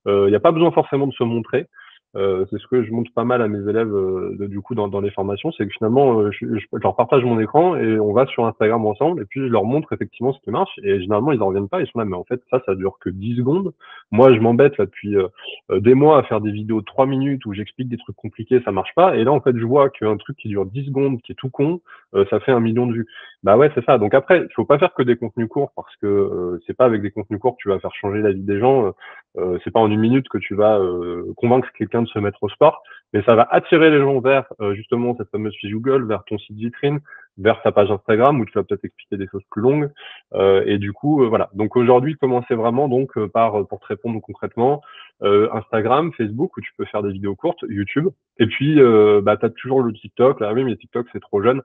Il n'y a pas besoin forcément de se montrer. C'est ce que je montre pas mal à mes élèves du coup dans les formations, c'est que finalement je leur partage mon écran et on va sur Instagram ensemble et puis je leur montre effectivement ce qui marche et généralement ils en reviennent pas, ils sont là mais en fait ça dure que 10 secondes. Moi je m'embête là depuis des mois à faire des vidéos de 3 minutes où j'explique des trucs compliqués, ça marche pas et là en fait je vois qu'un truc qui dure 10 secondes qui est tout con, ça fait 1 million de vues. Bah ouais, c'est ça. Donc après, il faut pas faire que des contenus courts parce que c'est pas avec des contenus courts que tu vas faire changer la vie des gens. C'est pas en 1 minute que tu vas convaincre quelqu'un de se mettre au sport, mais ça va attirer les gens vers justement cette fameuse fiche Google, vers ton site vitrine, vers ta page Instagram où tu vas peut-être expliquer des choses plus longues. Et du coup, voilà. Donc aujourd'hui, commencez vraiment donc pour te répondre concrètement, Instagram, Facebook où tu peux faire des vidéos courtes, YouTube, et puis bah t'as toujours le TikTok. Là, oui, mais TikTok c'est trop jeune.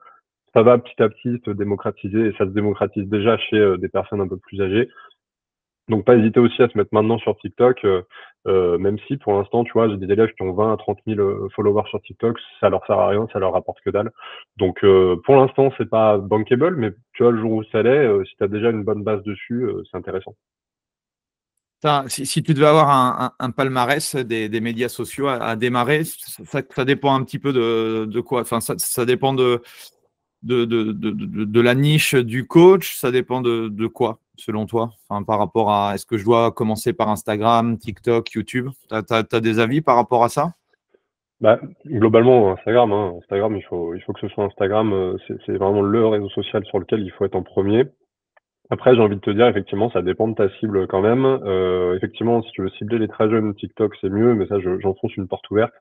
Ça va petit à petit se démocratiser et ça se démocratise déjà chez des personnes un peu plus âgées. Donc pas hésiter aussi à se mettre maintenant sur TikTok, même si pour l'instant, tu vois, j'ai des élèves qui ont 20 à 30 000 followers sur TikTok, ça leur sert à rien, ça leur rapporte que dalle. Donc pour l'instant, c'est pas bankable, mais tu vois, le jour où ça l'est, si tu as déjà une bonne base dessus, c'est intéressant. Si tu devais avoir un palmarès des médias sociaux à démarrer, ça dépend un petit peu de quoi? Enfin, ça dépend de la niche du coach, ça dépend de quoi, selon toi? Enfin, par rapport à, est-ce que je dois commencer par Instagram, TikTok, YouTube? Tu as des avis par rapport à ça? Bah, globalement, Instagram, hein. Instagram, il faut que ce soit Instagram, c'est vraiment le réseau social sur lequel il faut être en premier. Après, j'ai envie de te dire, effectivement, ça dépend de ta cible quand même. Effectivement, si tu veux cibler les très jeunes, TikTok, c'est mieux, mais ça, j'enfonce une porte ouverte.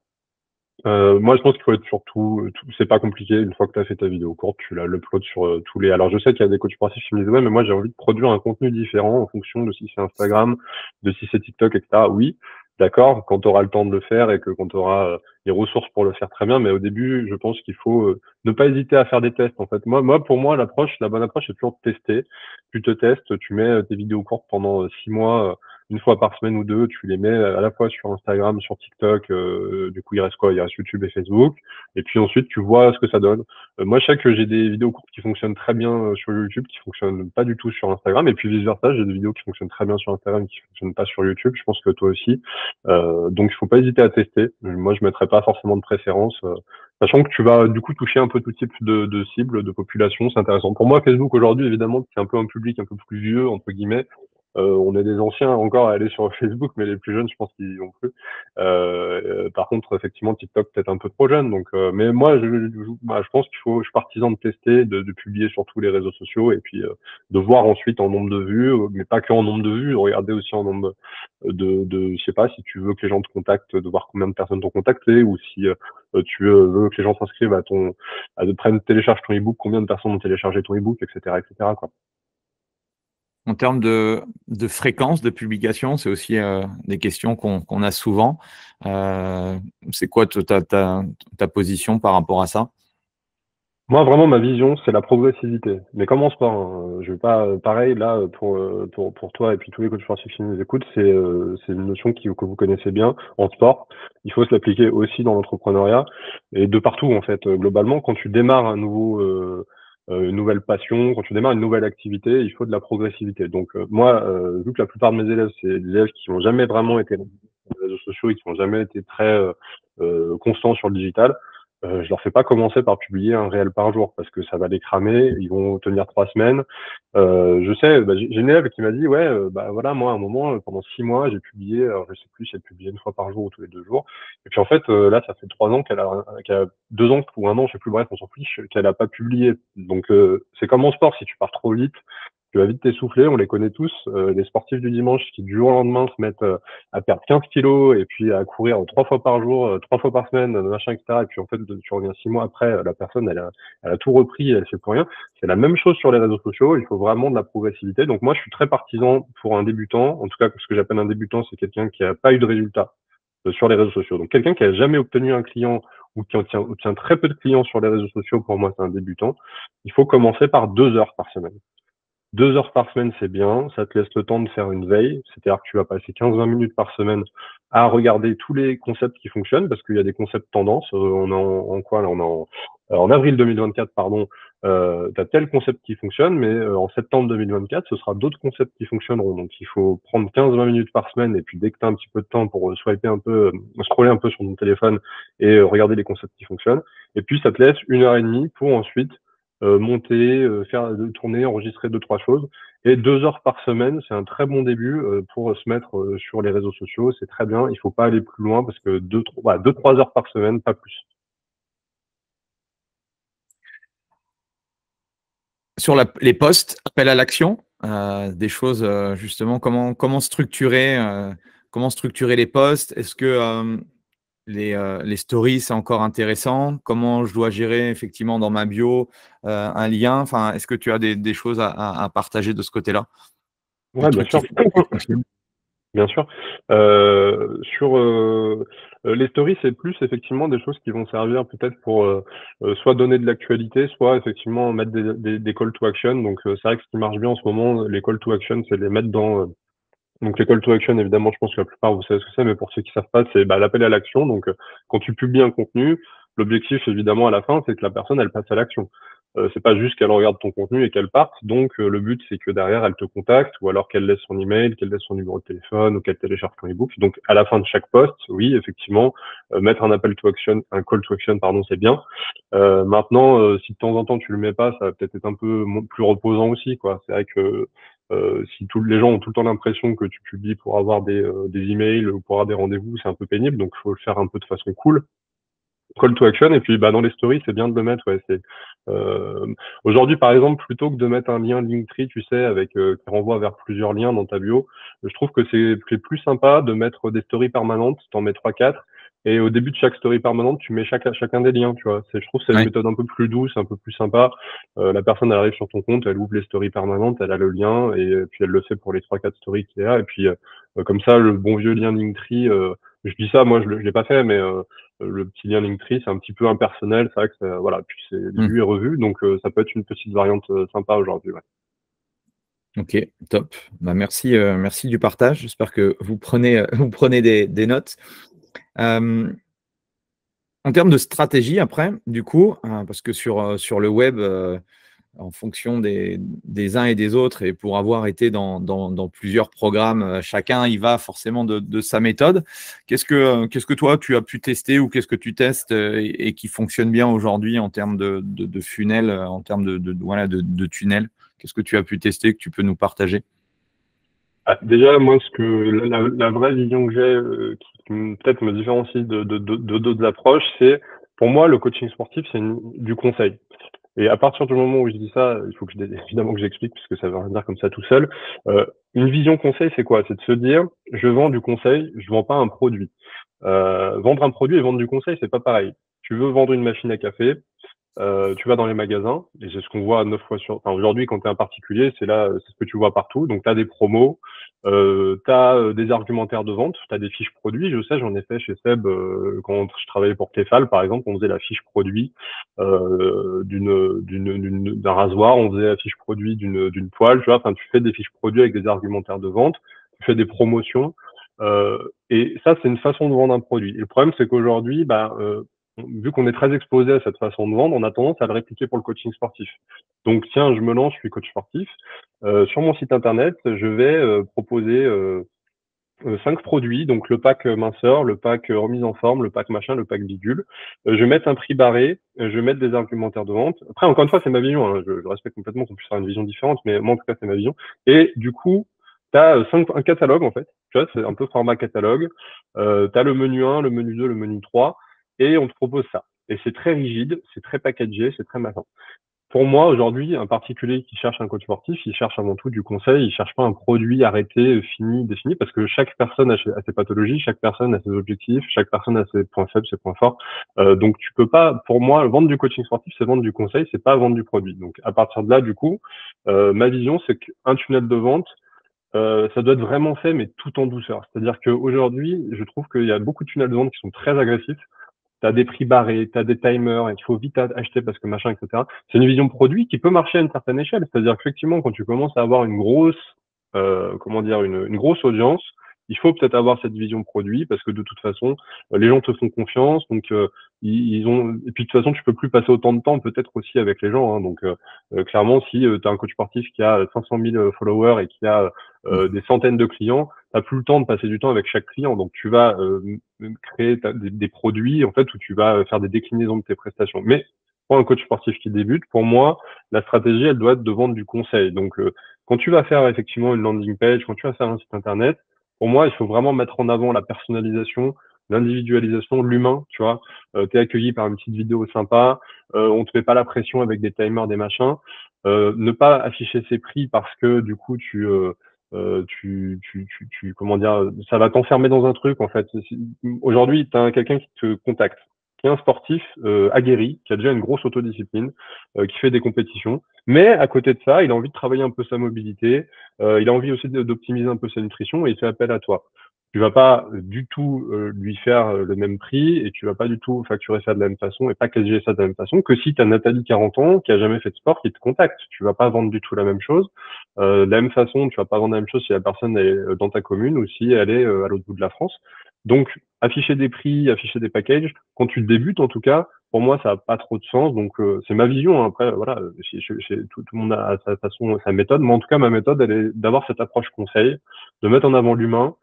Moi, je pense qu'il faut être surtout, c'est pas compliqué. Une fois que tu as fait ta vidéo courte, tu la l'uploades sur tous les. Alors, je sais qu'il y a des coachs sportifs qui me disent ouais, mais moi, j'ai envie de produire un contenu différent en fonction de si c'est Instagram, de si c'est TikTok, etc. Oui, d'accord. Quand tu auras le temps de le faire et que quand tu auras les ressources pour le faire très bien, mais au début, je pense qu'il faut ne pas hésiter à faire des tests. En fait, pour moi, la bonne approche, c'est toujours de tester. Tu te testes, tu mets tes vidéos courtes pendant 6 mois. Une fois par semaine ou deux, tu les mets à la fois sur Instagram, sur TikTok. Du coup, il reste quoi? Il reste YouTube et Facebook. Et puis ensuite, tu vois ce que ça donne. Moi, je sais que j'ai des vidéos courtes qui fonctionnent très bien sur YouTube, qui fonctionnent pas du tout sur Instagram. Et puis vice-versa, j'ai des vidéos qui fonctionnent très bien sur Instagram, qui fonctionnent pas sur YouTube. Je pense que toi aussi. Donc, il faut pas hésiter à tester. Moi, je mettrais pas forcément de préférence. Sachant que tu vas du coup toucher un peu tout type de cible, de population, c'est intéressant. Pour moi, Facebook aujourd'hui, évidemment, c'est un peu un public un peu plus vieux, entre guillemets. On est des anciens encore à aller sur Facebook, mais les plus jeunes, je pense qu'ils y vont plus. Par contre, effectivement, TikTok peut-être un peu trop jeune. Donc, mais moi, je pense je suis partisan de tester, de publier sur tous les réseaux sociaux et puis de voir ensuite en nombre de vues, mais pas que en nombre de vues, de regarder aussi en nombre je sais pas, si tu veux que les gens te contactent, de voir combien de personnes t'ont contacté, ou si tu veux que les gens s'inscrivent prennent télécharge ton ebook, combien de personnes ont téléchargé ton ebook, etc., etc., quoi. En termes de fréquence de publication, c'est aussi des questions qu'on a souvent. C'est quoi ta position par rapport à ça? Moi, vraiment, ma vision, c'est la progressivité. Mais commence pas, hein. Je vais pas, pareil, là, pour toi et puis tous les coachs sportifs qui nous écoutent, c'est une notion que vous connaissez bien en sport. Il faut se l'appliquer aussi dans l'entrepreneuriat et de partout, en fait. Globalement, quand tu démarres une nouvelle passion, quand tu démarres une nouvelle activité, il faut de la progressivité. Donc, moi, vu que la plupart de mes élèves, c'est des élèves qui n'ont jamais vraiment été sur les réseaux sociaux et qui n'ont jamais été très constants sur le digital, je leur fais pas commencer par publier un réel par jour parce que ça va les cramer, ils vont tenir 3 semaines. Je sais, j'ai une élève qui m'a dit ouais, voilà, moi à un moment pendant 6 mois j'ai publié, alors je sais plus si elle publiait une fois par jour ou tous les 2 jours. Et puis en fait là ça fait 3 ans qu'elle a 2 ans ou un an, je sais plus, bref, on s'en fiche, qu'elle a pas publié. Donc c'est comme en sport, si tu pars trop vite, tu vas vite t'essouffler, on les connaît tous, les sportifs du dimanche qui du jour au lendemain se mettent à perdre 15 kilos et puis à courir 3 fois par jour, 3 fois par semaine, machin, etc. Et puis en fait, tu reviens 6 mois après, la personne, elle a tout repris, elle fait plus rien. C'est la même chose sur les réseaux sociaux, il faut vraiment de la progressivité. Donc moi, je suis très partisan pour un débutant, en tout cas, ce que j'appelle un débutant, c'est quelqu'un qui a pas eu de résultat sur les réseaux sociaux. Donc quelqu'un qui a jamais obtenu un client ou qui obtient très peu de clients sur les réseaux sociaux, pour moi, c'est un débutant. Il faut commencer par 2 heures par semaine. 2 heures par semaine, c'est bien. Ça te laisse le temps de faire une veille. C'est-à-dire que tu vas passer 15-20 minutes par semaine à regarder tous les concepts qui fonctionnent parce qu'il y a des concepts tendances. On est en quoi là? On est en avril 2024, pardon. Tu as tel concept qui fonctionne, mais en septembre 2024, ce sera d'autres concepts qui fonctionneront. Donc, il faut prendre 15-20 minutes par semaine et puis dès que tu as un petit peu de temps pour swiper un peu, scroller un peu sur ton téléphone et regarder les concepts qui fonctionnent. Et puis, ça te laisse 1 heure et demie pour ensuite monter, tourner, enregistrer 2-3 choses. Et 2 heures par semaine, c'est un très bon début pour se mettre sur les réseaux sociaux. C'est très bien. Il faut pas aller plus loin parce que 2-3 heures par semaine, pas plus. Sur les posts, appel à l'action, des choses justement, comment structurer les posts? Est-ce que les stories, c'est encore intéressant? Comment je dois gérer effectivement dans ma bio un lien? Enfin, est-ce que tu as des choses à partager de ce côté-là? Des Ouais, bien trucs qui sûr. fonctionnent. Bien sûr. Sur les stories, c'est plus effectivement des choses qui vont servir peut-être pour soit donner de l'actualité, soit effectivement mettre des call to action. Donc c'est vrai que ce qui marche bien en ce moment, les call to action, c'est de les mettre dans donc les call to action, évidemment, je pense que la plupart vous savez ce que c'est, mais pour ceux qui savent pas, c'est l'appel à l'action. Donc quand tu publies un contenu, l'objectif évidemment à la fin, c'est que la personne elle passe à l'action. C'est pas juste qu'elle regarde ton contenu et qu'elle parte. Donc, le but, c'est que derrière, elle te contacte ou alors qu'elle laisse son email, qu'elle laisse son numéro de téléphone ou qu'elle télécharge ton ebook. Donc, à la fin de chaque post, oui, effectivement, mettre un appel to action, un call to action, pardon, c'est bien. Maintenant, si de temps en temps tu le mets pas, ça va peut-être être un peu plus reposant aussi, quoi. C'est vrai que si tous les gens ont tout le temps l'impression que tu publies pour avoir des emails ou pour avoir des rendez-vous, c'est un peu pénible. Donc, il faut le faire un peu de façon cool. Call to action, et puis dans les stories, c'est bien de le mettre. Ouais, euh, aujourd'hui, par exemple, plutôt que de mettre un lien Linktree, tu sais, avec qui renvoie vers plusieurs liens dans ta bio, je trouve que c'est plus sympa de mettre des stories permanentes. T'en mets trois, quatre, et au début de chaque story permanente, tu mets chacun des liens. Tu vois, je trouve que c'est une Ouais. méthode un peu plus douce, un peu plus sympa. La personne, elle arrive sur ton compte, elle ouvre les stories permanentes, elle a le lien, et puis elle le fait pour les trois, quatre stories qu'il y a, et puis comme ça, le bon vieux lien Linktree. Je dis ça, moi, je l'ai pas fait, mais le petit lien Linktree, c'est un petit peu impersonnel, c'est vrai que voilà, puis c'est Hmm. lu et revu, donc ça peut être une petite variante sympa aujourd'hui. Ouais. Ok, top. Bah, merci du partage. J'espère que vous prenez, vous prenez des notes. Euh, En termes de stratégie, après, du coup, parce que sur le web, en fonction des uns et des autres, et pour avoir été dans plusieurs programmes, chacun y va forcément de sa méthode. Qu'est-ce que toi, tu as pu tester ou qu'est-ce que tu testes et qui fonctionne bien aujourd'hui en termes de funnel, en termes voilà, de tunnel? Qu'est-ce que tu as pu tester que tu peux nous partager? Ah, déjà, moi, la vraie vision que j'ai, qui peut-être me différencie de d'autres approches, c'est pour moi le coaching sportif, c'est du conseil. Et à partir du moment où je dis ça, il faut que évidemment que j'explique, puisque ça veut rien dire comme ça tout seul. Une vision conseil, c'est quoi? C'est de se dire, je vends du conseil, je vends pas un produit. Vendre un produit et vendre du conseil, c'est pas pareil. Tu veux vendre une machine à café, tu vas dans les magasins, et c'est ce qu'on voit 9 fois sur... Enfin, aujourd'hui, quand tu es un particulier, c'est ce que tu vois partout. Donc, tu as des promos, tu as des argumentaires de vente, tu as des fiches produits. Je sais, j'en ai fait chez Seb quand je travaillais pour Tefal, par exemple, on faisait la fiche produit d'un rasoir, on faisait la fiche produit d'une poêle, tu vois. Enfin, tu fais des fiches produits avec des argumentaires de vente, tu fais des promotions. Et ça, c'est une façon de vendre un produit. Et le problème, c'est qu'aujourd'hui, vu qu'on est très exposé à cette façon de vendre, on a tendance à le répliquer pour le coaching sportif. Donc, tiens, je me lance, je suis coach sportif. Sur mon site internet, je vais proposer 5 produits, donc le pack minceur, le pack remise en forme, le pack machin, le pack bidule. Je vais mettre un prix barré, je vais mettre des argumentaires de vente. Après, encore une fois, c'est ma vision. Hein. Je respecte complètement qu'on puisse avoir une vision différente, mais moi, en tout cas, c'est ma vision. Et du coup, tu as un catalogue, en fait. Tu vois, c'est un peu format catalogue. Tu as le menu 1, le menu 2, le menu 3, et on te propose ça. Et c'est très rigide, c'est très packagé, c'est très machin. Pour moi, aujourd'hui, un particulier qui cherche un coach sportif, il cherche avant tout du conseil, il cherche pas un produit arrêté, fini, défini, parce que chaque personne a ses pathologies, chaque personne a ses objectifs, chaque personne a ses points faibles, ses points forts. Donc, tu peux pas, pour moi, vendre du coaching sportif, c'est vendre du conseil, c'est pas vendre du produit. Donc, à partir de là, du coup, ma vision, c'est qu'un tunnel de vente, ça doit être vraiment fait, mais tout en douceur. C'est-à-dire qu'aujourd'hui, je trouve qu'il y a beaucoup de tunnels de vente qui sont très agressifs. Tu as des prix barrés, tu as des timers, et il faut vite acheter parce que machin, etc. C'est une vision produit qui peut marcher à une certaine échelle. C'est-à-dire qu'effectivement, quand tu commences à avoir une grosse, comment dire, une grosse audience, il faut peut-être avoir cette vision produit parce que de toute façon, les gens te font confiance. Donc, ils ont, et puis de toute façon, tu peux plus passer autant de temps peut-être aussi avec les gens. Hein. Donc, clairement, si tu as un coach sportif qui a 500 000 followers et qui a des centaines de clients, t'as plus le temps de passer du temps avec chaque client. Donc, tu vas créer des produits en fait où tu vas faire des déclinaisons de tes prestations. Mais pour un coach sportif qui débute, pour moi, la stratégie, elle doit être de vendre du conseil. Donc, quand tu vas faire effectivement une landing page, quand tu vas faire un site internet, pour moi, il faut vraiment mettre en avant la personnalisation, l'individualisation, l'humain, tu vois. Tu es accueilli par une petite vidéo sympa, on te met pas la pression avec des timers, des machins. Ne pas afficher ses prix parce que du coup, comment dire, ça va t'enfermer dans un truc en fait. Aujourd'hui, tu as quelqu'un qui te contacte, qui est un sportif aguerri, qui a déjà une grosse autodiscipline, qui fait des compétitions, mais à côté de ça, il a envie de travailler un peu sa mobilité, il a envie aussi d'optimiser un peu sa nutrition et il fait appel à toi. Tu vas pas du tout lui faire le même prix et tu vas pas du tout facturer ça de la même façon et packager ça de la même façon que si tu as Nathalie 40 ans qui a jamais fait de sport qui te contacte. Tu vas pas vendre du tout la même chose. De la même façon, tu vas pas vendre la même chose si la personne est dans ta commune ou si elle est à l'autre bout de la France. Donc, afficher des prix, afficher des packages, quand tu débutes en tout cas, pour moi, ça n'a pas trop de sens. Donc, c'est ma vision, hein. Après, voilà, tout le monde a sa façon, sa méthode. Mais en tout cas, ma méthode, elle est d'avoir cette approche conseil, de mettre en avant l'humain.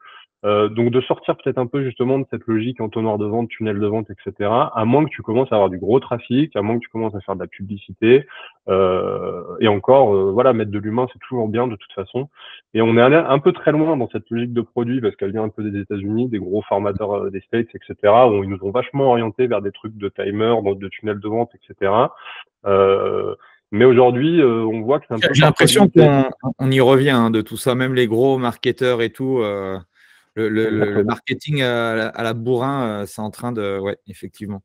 Donc de sortir peut-être un peu justement de cette logique entonnoir de vente, tunnel de vente, etc. À moins que tu commences à avoir du gros trafic, à moins que tu commences à faire de la publicité. Et encore, voilà, mettre de l'humain, c'est toujours bien de toute façon. Et on est allé un peu très loin dans cette logique de produit parce qu'elle vient un peu des États-Unis, des gros formateurs des States, etc. Où ils nous ont vachement orientés vers des trucs de timer, de tunnel de vente, etc. Mais aujourd'hui, on voit que c'est un peu. J'ai l'impression qu'on y revient hein, de tout ça, même les gros marketeurs et tout. Le marketing à la bourrin, c'est en train de. Ouais, effectivement.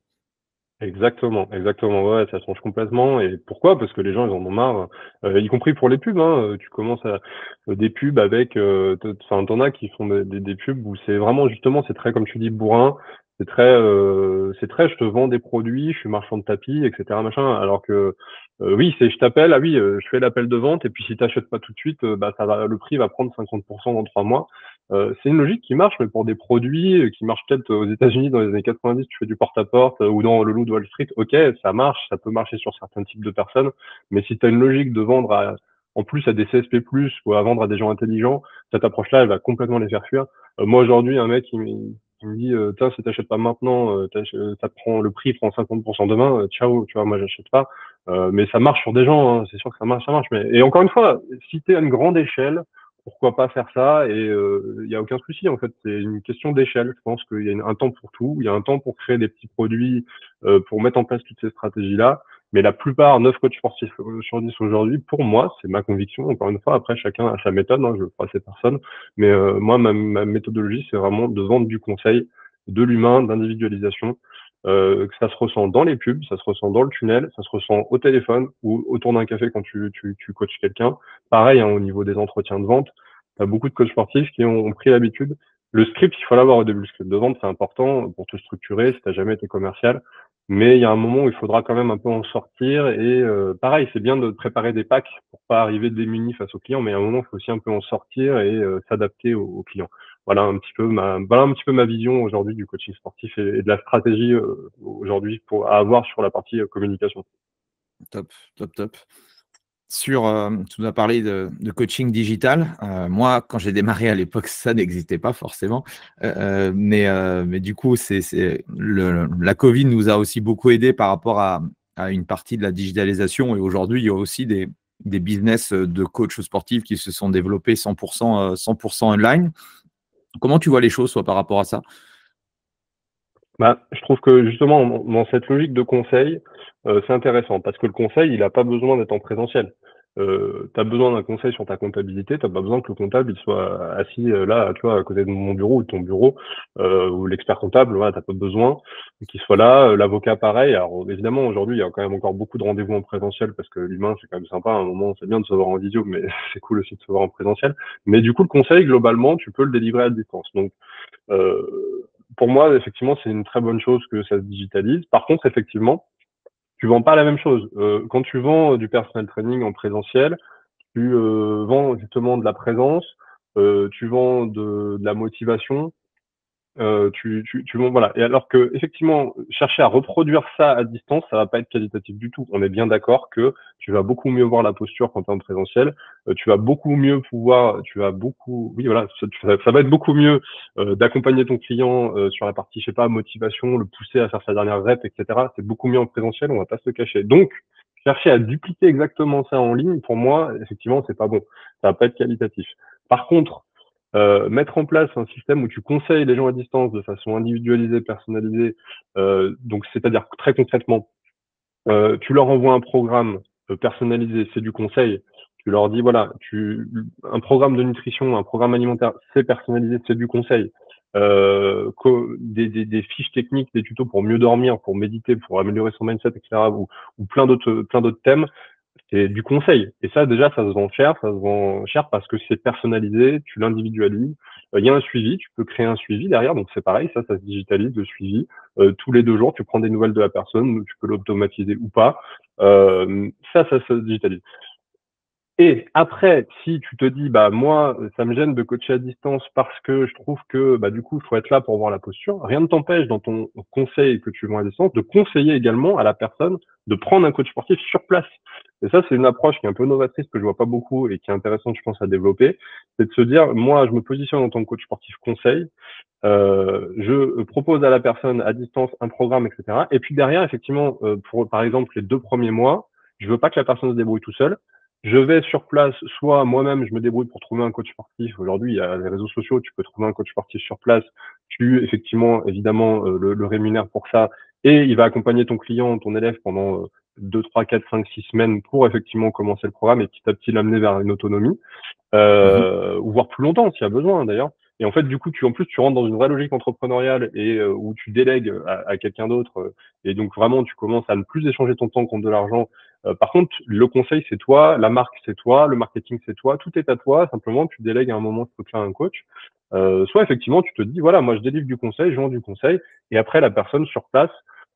Exactement, exactement. Ouais, ça change complètement. Et pourquoi? Parce que les gens, ils en ont marre, y compris pour les pubs. Hein. Tu commences à des pubs avec, enfin, t'en as qui font des pubs où c'est vraiment justement, c'est très, comme tu dis, bourrin. C'est très, je te vends des produits, je suis marchand de tapis, etc. Machin. Alors que, oui, c'est, je t'appelle, ah oui, je fais l'appel de vente, et puis si t'achètes pas tout de suite, bah le prix va prendre 50% dans 3 mois. C'est une logique qui marche, mais pour des produits qui marchent peut-être aux États-Unis dans les années 90, tu fais du porte-à-porte ou dans le loup de Wall Street, ok, ça marche, ça peut marcher sur certains types de personnes, mais si tu as une logique de vendre en plus à des CSP+, ou à vendre à des gens intelligents, cette approche-là, elle va complètement les faire fuir. Moi, aujourd'hui, un mec qui me dit, tiens, si t'achètes pas maintenant, ça te prend, le prix prend 50% demain, ciao, tu vois, moi, j'achète pas. Mais ça marche sur des gens, hein, c'est sûr que ça marche. Mais, et encore une fois, si t'es à une grande échelle, pourquoi pas faire ça? Et il y a aucun souci en fait. C'est une question d'échelle. Je pense qu'il y a un temps pour tout. Il y a un temps pour créer des petits produits, pour mettre en place toutes ces stratégies-là. Mais la plupart, 9 coachs sportifs sur 10 aujourd'hui, pour moi, c'est ma conviction. Encore une fois, après chacun a sa méthode. Hein, je ne veux pas ces personnes, mais moi, ma méthodologie, c'est vraiment de vendre du conseil, de l'humain, d'individualisation. Que ça se ressent dans les pubs, ça se ressent dans le tunnel, ça se ressent au téléphone ou autour d'un café quand tu coaches quelqu'un. Pareil, hein, au niveau des entretiens de vente, tu as beaucoup de coachs sportifs qui ont pris l'habitude. Le script, il faut l'avoir au début. Le script de vente, c'est important pour te structurer si tu n'as jamais été commercial. Mais il y a un moment où il faudra quand même un peu en sortir. Et pareil, c'est bien de préparer des packs pour pas arriver démuni face aux clients, mais à un moment, il faut aussi un peu en sortir et s'adapter aux clients. Voilà un petit peu ma vision aujourd'hui du coaching sportif et de la stratégie aujourd'hui à avoir sur la partie communication. Top, top, top. Tu nous as parlé de coaching digital. Moi, quand j'ai démarré à l'époque, ça n'existait pas forcément. Mais du coup, la Covid nous a aussi beaucoup aidé par rapport à une partie de la digitalisation. Et aujourd'hui, il y a aussi des business de coachs sportifs qui se sont développés 100% online. Comment tu vois les choses, toi, par rapport à ça? Bah, je trouve que justement, dans cette logique de conseil, c'est intéressant parce que le conseil, il n'a pas besoin d'être en présentiel. Tu as besoin d'un conseil sur ta comptabilité, tu n'as pas besoin que le comptable il soit assis là, tu vois, à côté de mon bureau ou de ton bureau, ou l'expert comptable, voilà, tu n'as pas besoin qu'il soit là. L'avocat, pareil. Alors évidemment, aujourd'hui, il y a quand même encore beaucoup de rendez-vous en présentiel parce que l'humain, c'est quand même sympa. À un moment, c'est bien de se voir en visio, mais c'est cool aussi de se voir en présentiel. Mais du coup, le conseil, globalement, tu peux le délivrer à distance. Donc, pour moi, effectivement, c'est une très bonne chose que ça se digitalise. Par contre, effectivement, tu vends pas la même chose. Quand tu vends du personal training en présentiel, tu vends justement de la présence, tu vends de la motivation, voilà. Et alors que effectivement, chercher à reproduire ça à distance, ça va pas être qualitatif du tout. On est bien d'accord que tu vas beaucoup mieux voir la posture quand tu es en présentiel. Tu vas beaucoup mieux oui, voilà, ça va être beaucoup mieux d'accompagner ton client sur la partie, je sais pas, motivation, le pousser à faire sa dernière rep, etc. C'est beaucoup mieux en présentiel, on va pas se le cacher. Donc, chercher à dupliquer exactement ça en ligne, pour moi, effectivement, c'est pas bon. Ça va pas être qualitatif. Par contre, mettre en place un système où tu conseilles les gens à distance de façon individualisée, personnalisée, donc c'est-à-dire très concrètement, tu leur envoies un programme personnalisé, c'est du conseil. Tu leur dis voilà, un programme de nutrition, un programme alimentaire, c'est personnalisé, c'est du conseil. Des fiches techniques, des tutos pour mieux dormir, pour méditer, pour améliorer son mindset, etc. Ou plein d'autres thèmes. C'est du conseil. Et ça, déjà, ça se vend cher parce que c'est personnalisé, tu l'individualises. Il y a un suivi, tu peux créer un suivi derrière, donc c'est pareil, ça se digitalise, le suivi. Tous les 2 jours, tu prends des nouvelles de la personne, tu peux l'automatiser ou pas. Ça se digitalise. Et après, si tu te dis, bah moi, ça me gêne de coacher à distance parce que je trouve que bah du coup, il faut être là pour voir la posture, rien ne t'empêche dans ton conseil que tu vends à distance de conseiller également à la personne de prendre un coach sportif sur place. Et ça, c'est une approche qui est un peu novatrice que je vois pas beaucoup et qui est intéressante, je pense, à développer. C'est de se dire, moi, je me positionne en tant que coach sportif conseil, je propose à la personne à distance un programme, etc. Et puis derrière, effectivement, pour par exemple les 2 premiers mois, je veux pas que la personne se débrouille tout seul. Je vais sur place, soit moi-même, je me débrouille pour trouver un coach sportif. Aujourd'hui, il y a les réseaux sociaux, tu peux trouver un coach sportif sur place. Tu, effectivement, évidemment, le rémunères pour ça. Et il va accompagner ton client, ton élève pendant 2, 3, 4, 5, 6 semaines pour effectivement commencer le programme et petit à petit l'amener vers une autonomie Mhm. ou voire plus longtemps s'il y a besoin d'ailleurs. Et en fait, du coup, en plus, tu rentres dans une vraie logique entrepreneuriale et où tu délègues à quelqu'un d'autre. Et donc, vraiment, tu commences à ne plus échanger ton temps contre de l'argent. Par contre, le conseil, c'est toi, la marque, c'est toi, le marketing, c'est toi, tout est à toi. Simplement, tu délègues à un moment ce truc-là à un coach. Soit, effectivement, tu te dis, voilà, moi, je délivre du conseil, je vends du conseil. Et après, la personne sur place,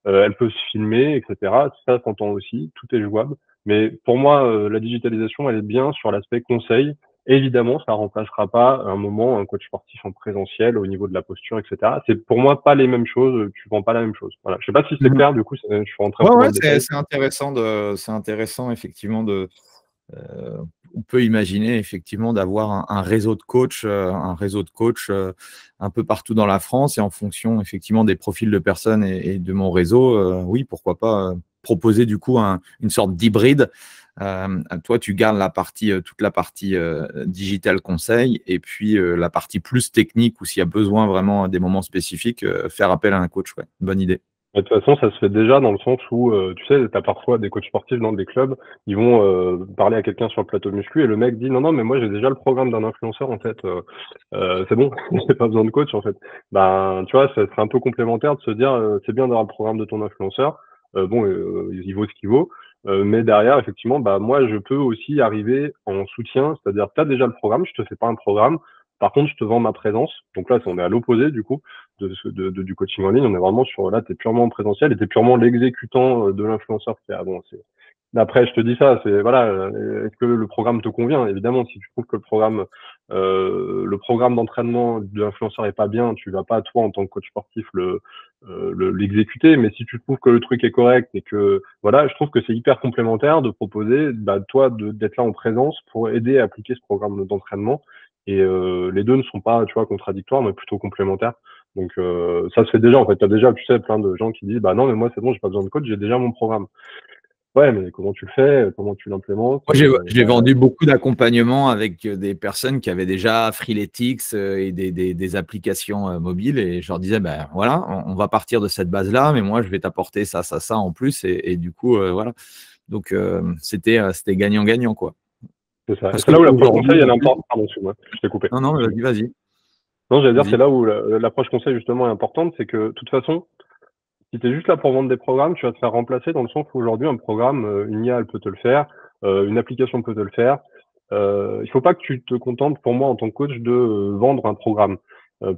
elle peut se filmer, etc. Ça s'entend aussi, tout est jouable. Mais pour moi, la digitalisation, elle est bien sur l'aspect conseil. Évidemment, ça remplacera pas à un moment un coach sportif en présentiel au niveau de la posture, etc. C'est pour moi pas les mêmes choses. Tu vends pas la même chose. Voilà. Je sais pas si c'est Mhm. clair. Du coup, je suis rentré un Ouais, peu dans ouais, le détail. c'est intéressant effectivement euh, on peut imaginer effectivement d'avoir un réseau de coachs un peu partout dans la France et en fonction effectivement des profils de personnes et de mon réseau, oui, pourquoi pas proposer du coup une sorte d'hybride. Toi, tu gardes toute la partie digital conseil et puis la partie plus technique où s'il y a besoin vraiment à des moments spécifiques, faire appel à un coach. Ouais, bonne idée. Mais de toute façon, ça se fait déjà dans le sens où, tu sais, tu as parfois des coachs sportifs dans des clubs, ils vont parler à quelqu'un sur le plateau muscu et le mec dit non, non, mais moi j'ai déjà le programme d'un influenceur en fait, c'est bon, j'ai pas besoin de coach en fait. Ben, tu vois, ça serait un peu complémentaire de se dire c'est bien d'avoir le programme de ton influenceur, bon, il vaut ce qu'il vaut, mais derrière, effectivement, bah moi je peux aussi arriver en soutien, c'est-à-dire tu as déjà le programme, je te fais pas un programme, par contre je te vends ma présence, donc là on est à l'opposé du coup du coaching en ligne. On est vraiment sur là, tu es purement en présentiel et tu es purement l'exécutant de l'influenceur qui a bon, c'est après, je te dis ça, c'est voilà, est-ce que le programme te convient? Évidemment, si tu trouves que le programme d'entraînement de l'influenceur est pas bien, tu vas pas toi en tant que coach sportif l'exécuter. Mais si tu trouves que le truc est correct et que voilà, je trouve que c'est hyper complémentaire de proposer, bah toi, d'être là en présence pour aider à appliquer ce programme d'entraînement. Et les deux ne sont pas, tu vois, contradictoires, mais plutôt complémentaires. Donc ça se fait déjà en fait. T'as déjà, tu sais, plein de gens qui disent bah non mais moi c'est bon, j'ai pas besoin de coach, j'ai déjà mon programme. Ouais, mais comment tu le fais, comment tu l'implémentes, Moi, j'ai vendu beaucoup d'accompagnements avec des personnes qui avaient déjà Freeletics et des applications mobiles. Et je leur disais, ben voilà, on va partir de cette base-là, mais moi, je vais t'apporter ça, ça, ça en plus. Et du coup, voilà. Donc, c'était gagnant-gagnant, quoi. c'est ça. Et Parce c'est là où l'approche qu'aujourd'hui, conseil, elle en est plus. importante. Pardon, excuse-moi, je t'ai coupé. Non, non, mais Excuse-moi. vas-y, Non, j'allais dire, c'est vas-y. là où l'approche conseil justement est importante, c'est que de toute façon, si tu es juste là pour vendre des programmes, tu vas te faire remplacer dans le sens où aujourd'hui un programme, une IA elle peut te le faire, une application peut te le faire. Il faut pas que tu te contentes pour moi en tant que coach de vendre un programme.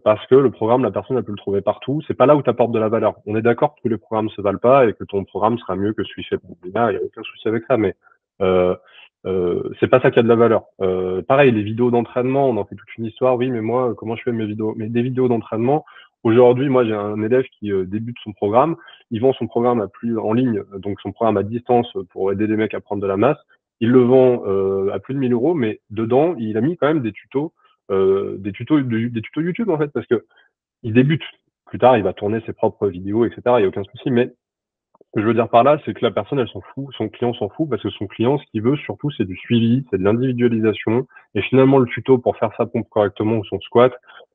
Parce que le programme, la personne elle peut le trouver partout. C'est pas là où tu apportes de la valeur. On est d'accord que tous les programmes se valent pas et que ton programme sera mieux que celui fait par l'IA, il n'y a aucun souci avec ça, mais euh, c'est pas ça qui a de la valeur. Pareil, les vidéos d'entraînement, on en fait toute une histoire. Oui, mais moi, comment je fais mes vidéos? Mais des vidéos d'entraînement, aujourd'hui, moi, j'ai un élève qui débute son programme. Il vend son programme à plus en ligne, donc son programme à distance pour aider les mecs à prendre de la masse. Il le vend à plus de 1 000 euros, mais dedans, il a mis quand même des tutos YouTube en fait, parce que il débute. Plus tard, il va tourner ses propres vidéos, etc. Il n'y a aucun souci, mais ce que je veux dire par là, c'est que la personne, elle s'en fout, son client s'en fout, parce que son client, ce qu'il veut surtout, c'est du suivi, c'est de l'individualisation, et finalement, le tuto pour faire sa pompe correctement ou son squat,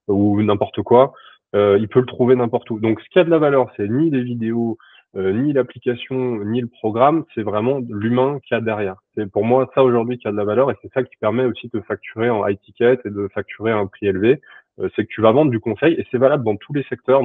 ou n'importe quoi, il peut le trouver n'importe où. Donc, ce qui a de la valeur, c'est ni les vidéos, ni l'application, ni le programme, c'est vraiment l'humain qu'il y a derrière. C'est pour moi ça aujourd'hui qui a de la valeur, et c'est ça qui permet aussi de facturer en high ticket et de facturer un prix élevé. C'est que tu vas vendre du conseil, et c'est valable dans tous les secteurs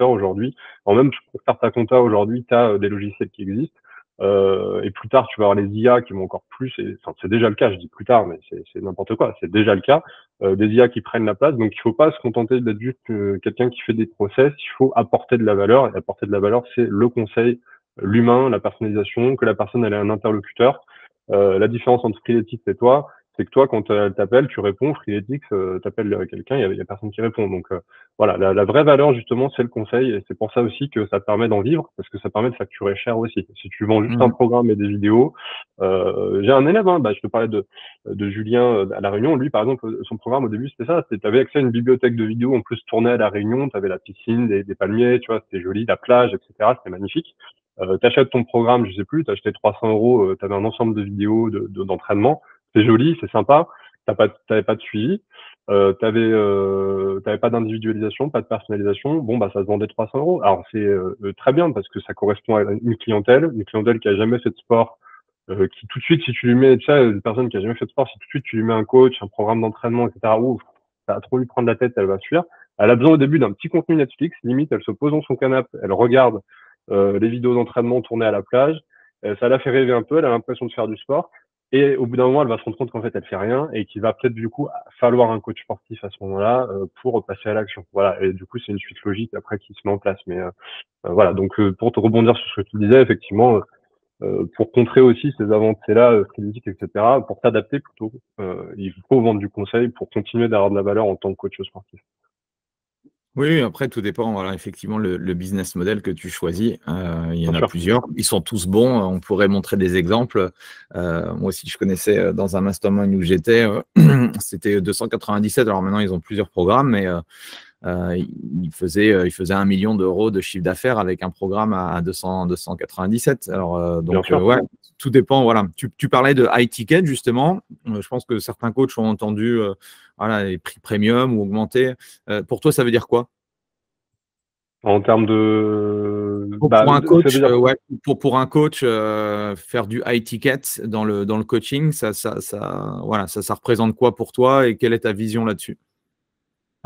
aujourd'hui. Alors même pour faire ta compta aujourd'hui, tu as des logiciels qui existent. Et plus tard, tu vas avoir les IA qui vont encore plus. Enfin, c'est déjà le cas. Je dis plus tard, mais c'est n'importe quoi. C'est déjà le cas. Des IA qui prennent la place. Donc, il faut pas se contenter d'être juste quelqu'un qui fait des process. Il faut apporter de la valeur. Et apporter de la valeur, c'est le conseil, l'humain, la personnalisation, que la personne elle ait un interlocuteur. La différence entre Freeletics et toi, c'est que toi, quand elle t'appelle, tu réponds. Freeletics, t'appelles quelqu'un, il y a personne qui répond. Donc voilà, la vraie valeur justement, c'est le conseil, et c'est pour ça aussi que ça te permet d'en vivre, parce que ça permet de facturer cher aussi. Si tu vends juste un programme et des vidéos, j'ai un élève, hein, je te parlais de Julien à La Réunion. Lui, par exemple, son programme au début, c'était ça. Tu avais accès à une bibliothèque de vidéos en plus tournée à La Réunion. Tu avais la piscine, des palmiers, tu vois, c'était joli, la plage, etc. C'était magnifique. T'achètes ton programme, je sais plus, t'as acheté 300 euros, t'avais un ensemble de vidéos d'entraînement. C'est joli, c'est sympa. T'avais pas de suivi. T'avais pas d'individualisation, pas de personnalisation. Bon, bah, ça se vendait 300 euros. Alors, c'est très bien parce que ça correspond à une clientèle qui a jamais fait de sport, qui tout de suite, si tu lui mets, tu sais, une personne qui a jamais fait de sport, si tout de suite tu lui mets un coach, un programme d'entraînement, etc., ouf, ça a trop lui prendre la tête, elle va fuir. Elle a besoin au début d'un petit contenu Netflix, limite, elle se pose dans son canapé, elle regarde les vidéos d'entraînement tournées à la plage, ça la fait rêver un peu, elle a l'impression de faire du sport, et au bout d'un moment, elle va se rendre compte qu'en fait, elle fait rien, et qu'il va peut-être du coup falloir un coach sportif à ce moment-là pour passer à l'action. Voilà, et du coup, c'est une suite logique après qui se met en place. Mais voilà, donc pour te rebondir sur ce que tu disais, effectivement, pour contrer aussi ces avancées-là, politiques, etc., pour t'adapter plutôt, il faut vendre du conseil pour continuer d'avoir de la valeur en tant que coach sportif. Oui, après, tout dépend, voilà, effectivement, le business model que tu choisis. Il y en Bien a sûr. plusieurs. Ils sont tous bons. On pourrait montrer des exemples. Moi aussi, je connaissais dans un mastermind où j'étais, c'était 297. Alors maintenant, ils ont plusieurs programmes, mais ils faisaient 1 million d'euros de chiffre d'affaires avec un programme à 297. Alors, Bien donc, sûr. ouais, tout dépend. Voilà. Tu parlais de high ticket, justement. Je pense que certains coachs ont entendu voilà, les prix premium ou augmentés. Pour toi, ça veut dire quoi? En termes de, Pour un ça coach, veut dire, ouais, pour un coach, faire du high ticket dans le coaching, voilà, ça représente quoi pour toi et quelle est ta vision là-dessus?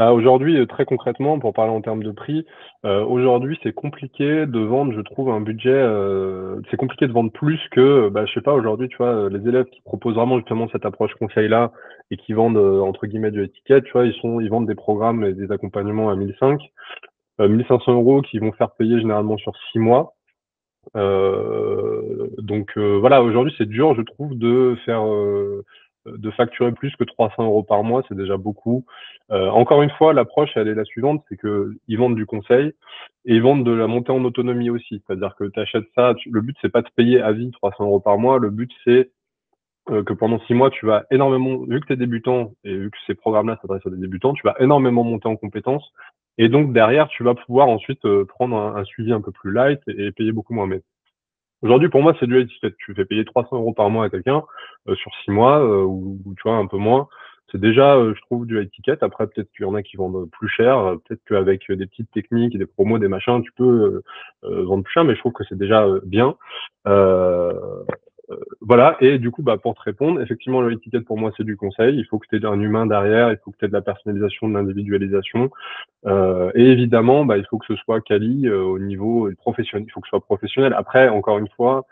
aujourd'hui, très concrètement, pour parler en termes de prix, aujourd'hui, c'est compliqué de vendre, je trouve, un budget, c'est compliqué de vendre plus que, je sais pas, aujourd'hui, tu vois, les élèves qui proposent vraiment justement cette approche conseil-là et qui vendent, entre guillemets, du étiquette, tu vois, ils vendent des programmes et des accompagnements à 1005, 1500 euros qui vont faire payer généralement sur 6 mois. Donc voilà, aujourd'hui c'est dur, je trouve, de facturer plus que 300 euros par mois, c'est déjà beaucoup. Encore une fois, l'approche elle est la suivante, c'est que ils vendent du conseil et ils vendent de la montée en autonomie aussi. C'est-à-dire que tu achètes ça, le but c'est pas de payer à vie 300 euros par mois, le but c'est que pendant 6 mois, tu vas énormément, vu que tu es débutant et vu que ces programmes-là s'adressent à des débutants, tu vas énormément monter en compétences. Et donc derrière, tu vas pouvoir ensuite prendre un suivi un peu plus light et payer beaucoup moins. Mais aujourd'hui, pour moi, c'est du high ticket. Tu fais payer 300 euros par mois à quelqu'un sur 6 mois ou tu vois un peu moins. C'est déjà, je trouve, du high ticket. Après, peut-être qu'il y en a qui vendent plus cher. Peut-être qu'avec des petites techniques et des promos, des machins, tu peux vendre plus cher. Mais je trouve que c'est déjà bien. Euh, voilà, et du coup, pour te répondre, effectivement, le ticket pour moi, c'est du conseil. Il faut que tu aies un humain derrière, il faut que tu aies de la personnalisation, de l'individualisation. Et évidemment, il faut que ce soit quali au niveau professionnel. Il faut que ce soit professionnel. Après, encore une fois,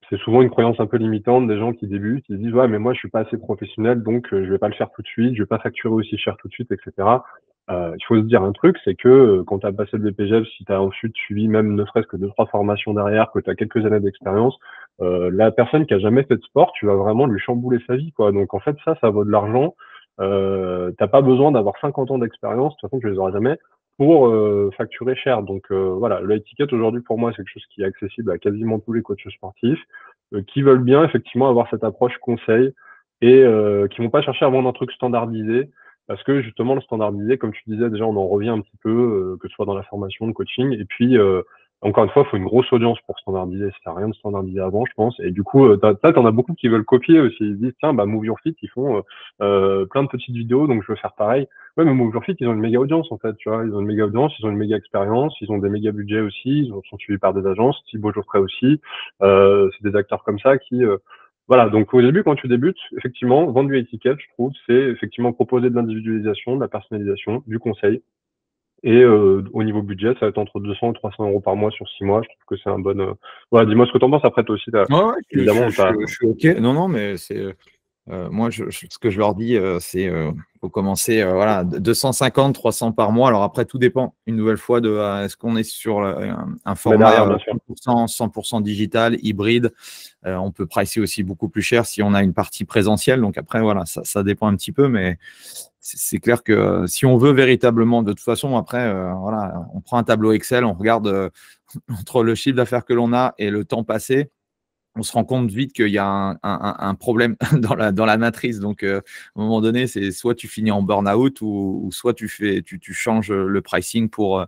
c'est souvent une croyance un peu limitante des gens qui débutent. Ils se disent, ouais, mais moi, je suis pas assez professionnel, donc je vais pas le faire tout de suite, je vais pas facturer aussi cher tout de suite, etc. Il faut se dire un truc, c'est que quand tu as passé le BPGEPS, si tu as ensuite suivi même ne serait-ce que 2-3 formations derrière, que tu as quelques années d'expérience, la personne qui a jamais fait de sport, tu vas vraiment lui chambouler sa vie, quoi. Donc en fait, ça vaut de l'argent. T'as pas besoin d'avoir 50 ans d'expérience, de toute façon, tu les auras jamais, pour facturer cher. Donc voilà, l'étiquette aujourd'hui pour moi, c'est quelque chose qui est accessible à quasiment tous les coachs sportifs qui veulent bien effectivement avoir cette approche conseil et qui vont pas chercher à vendre un truc standardisé. Parce que justement, le standardisé, comme tu disais, déjà, on en revient un petit peu, que ce soit dans la formation, le coaching. Et puis, encore une fois, il faut une grosse audience pour standardiser. Ça sert à rien de standardiser avant, je pense. Et du coup, t'en as beaucoup qui veulent copier aussi. Ils disent, tiens, Move Your Fit, ils font plein de petites vidéos, donc je veux faire pareil. Ouais, mais Move Your Fit, ils ont une méga audience, en fait, tu vois. Ils ont une méga audience, ils ont une méga expérience, ils ont des méga budgets aussi, ils sont suivis par des agences, Thibaut Geoffrey aussi. C'est des acteurs comme ça qui, voilà, donc au début, quand tu débutes, effectivement, vendre du étiquette, je trouve, c'est effectivement proposer de l'individualisation, de la personnalisation, du conseil. Et au niveau budget, ça va être entre 200 et 300 euros par mois sur 6 mois. Je trouve que c'est un bon. Voilà, dis-moi ce que t'en penses. Après, toi aussi, Ouais, évidemment, je suis OK. Non, non, mais c'est Moi, ce que je leur dis, c'est faut commencer voilà, 250, 300 par mois. Alors après, tout dépend une nouvelle fois de est-ce qu'on est sur un Mais derrière, format bien sûr. 100% digital, hybride. On peut pricer aussi beaucoup plus cher si on a une partie présentielle. Donc après, voilà, ça dépend un petit peu, mais c'est clair que si on veut véritablement, de toute façon, après, voilà, on prend un tableau Excel, on regarde entre le chiffre d'affaires que l'on a et le temps passé, on se rend compte vite qu'il y a un problème dans la matrice. Donc, à un moment donné, c'est soit tu finis en burn-out ou soit tu changes le pricing pour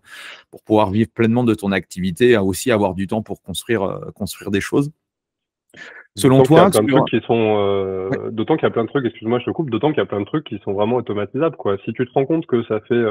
pouvoir vivre pleinement de ton activité et aussi avoir du temps pour construire des choses. Selon D'autant qu'il y a toi, plein de trucs qui sont, Ouais. d'autant qu'il y a plein de trucs, excuse-moi, je te coupe, d'autant qu'il y a plein de trucs qui sont vraiment automatisables, quoi. Si tu te rends compte que ça fait,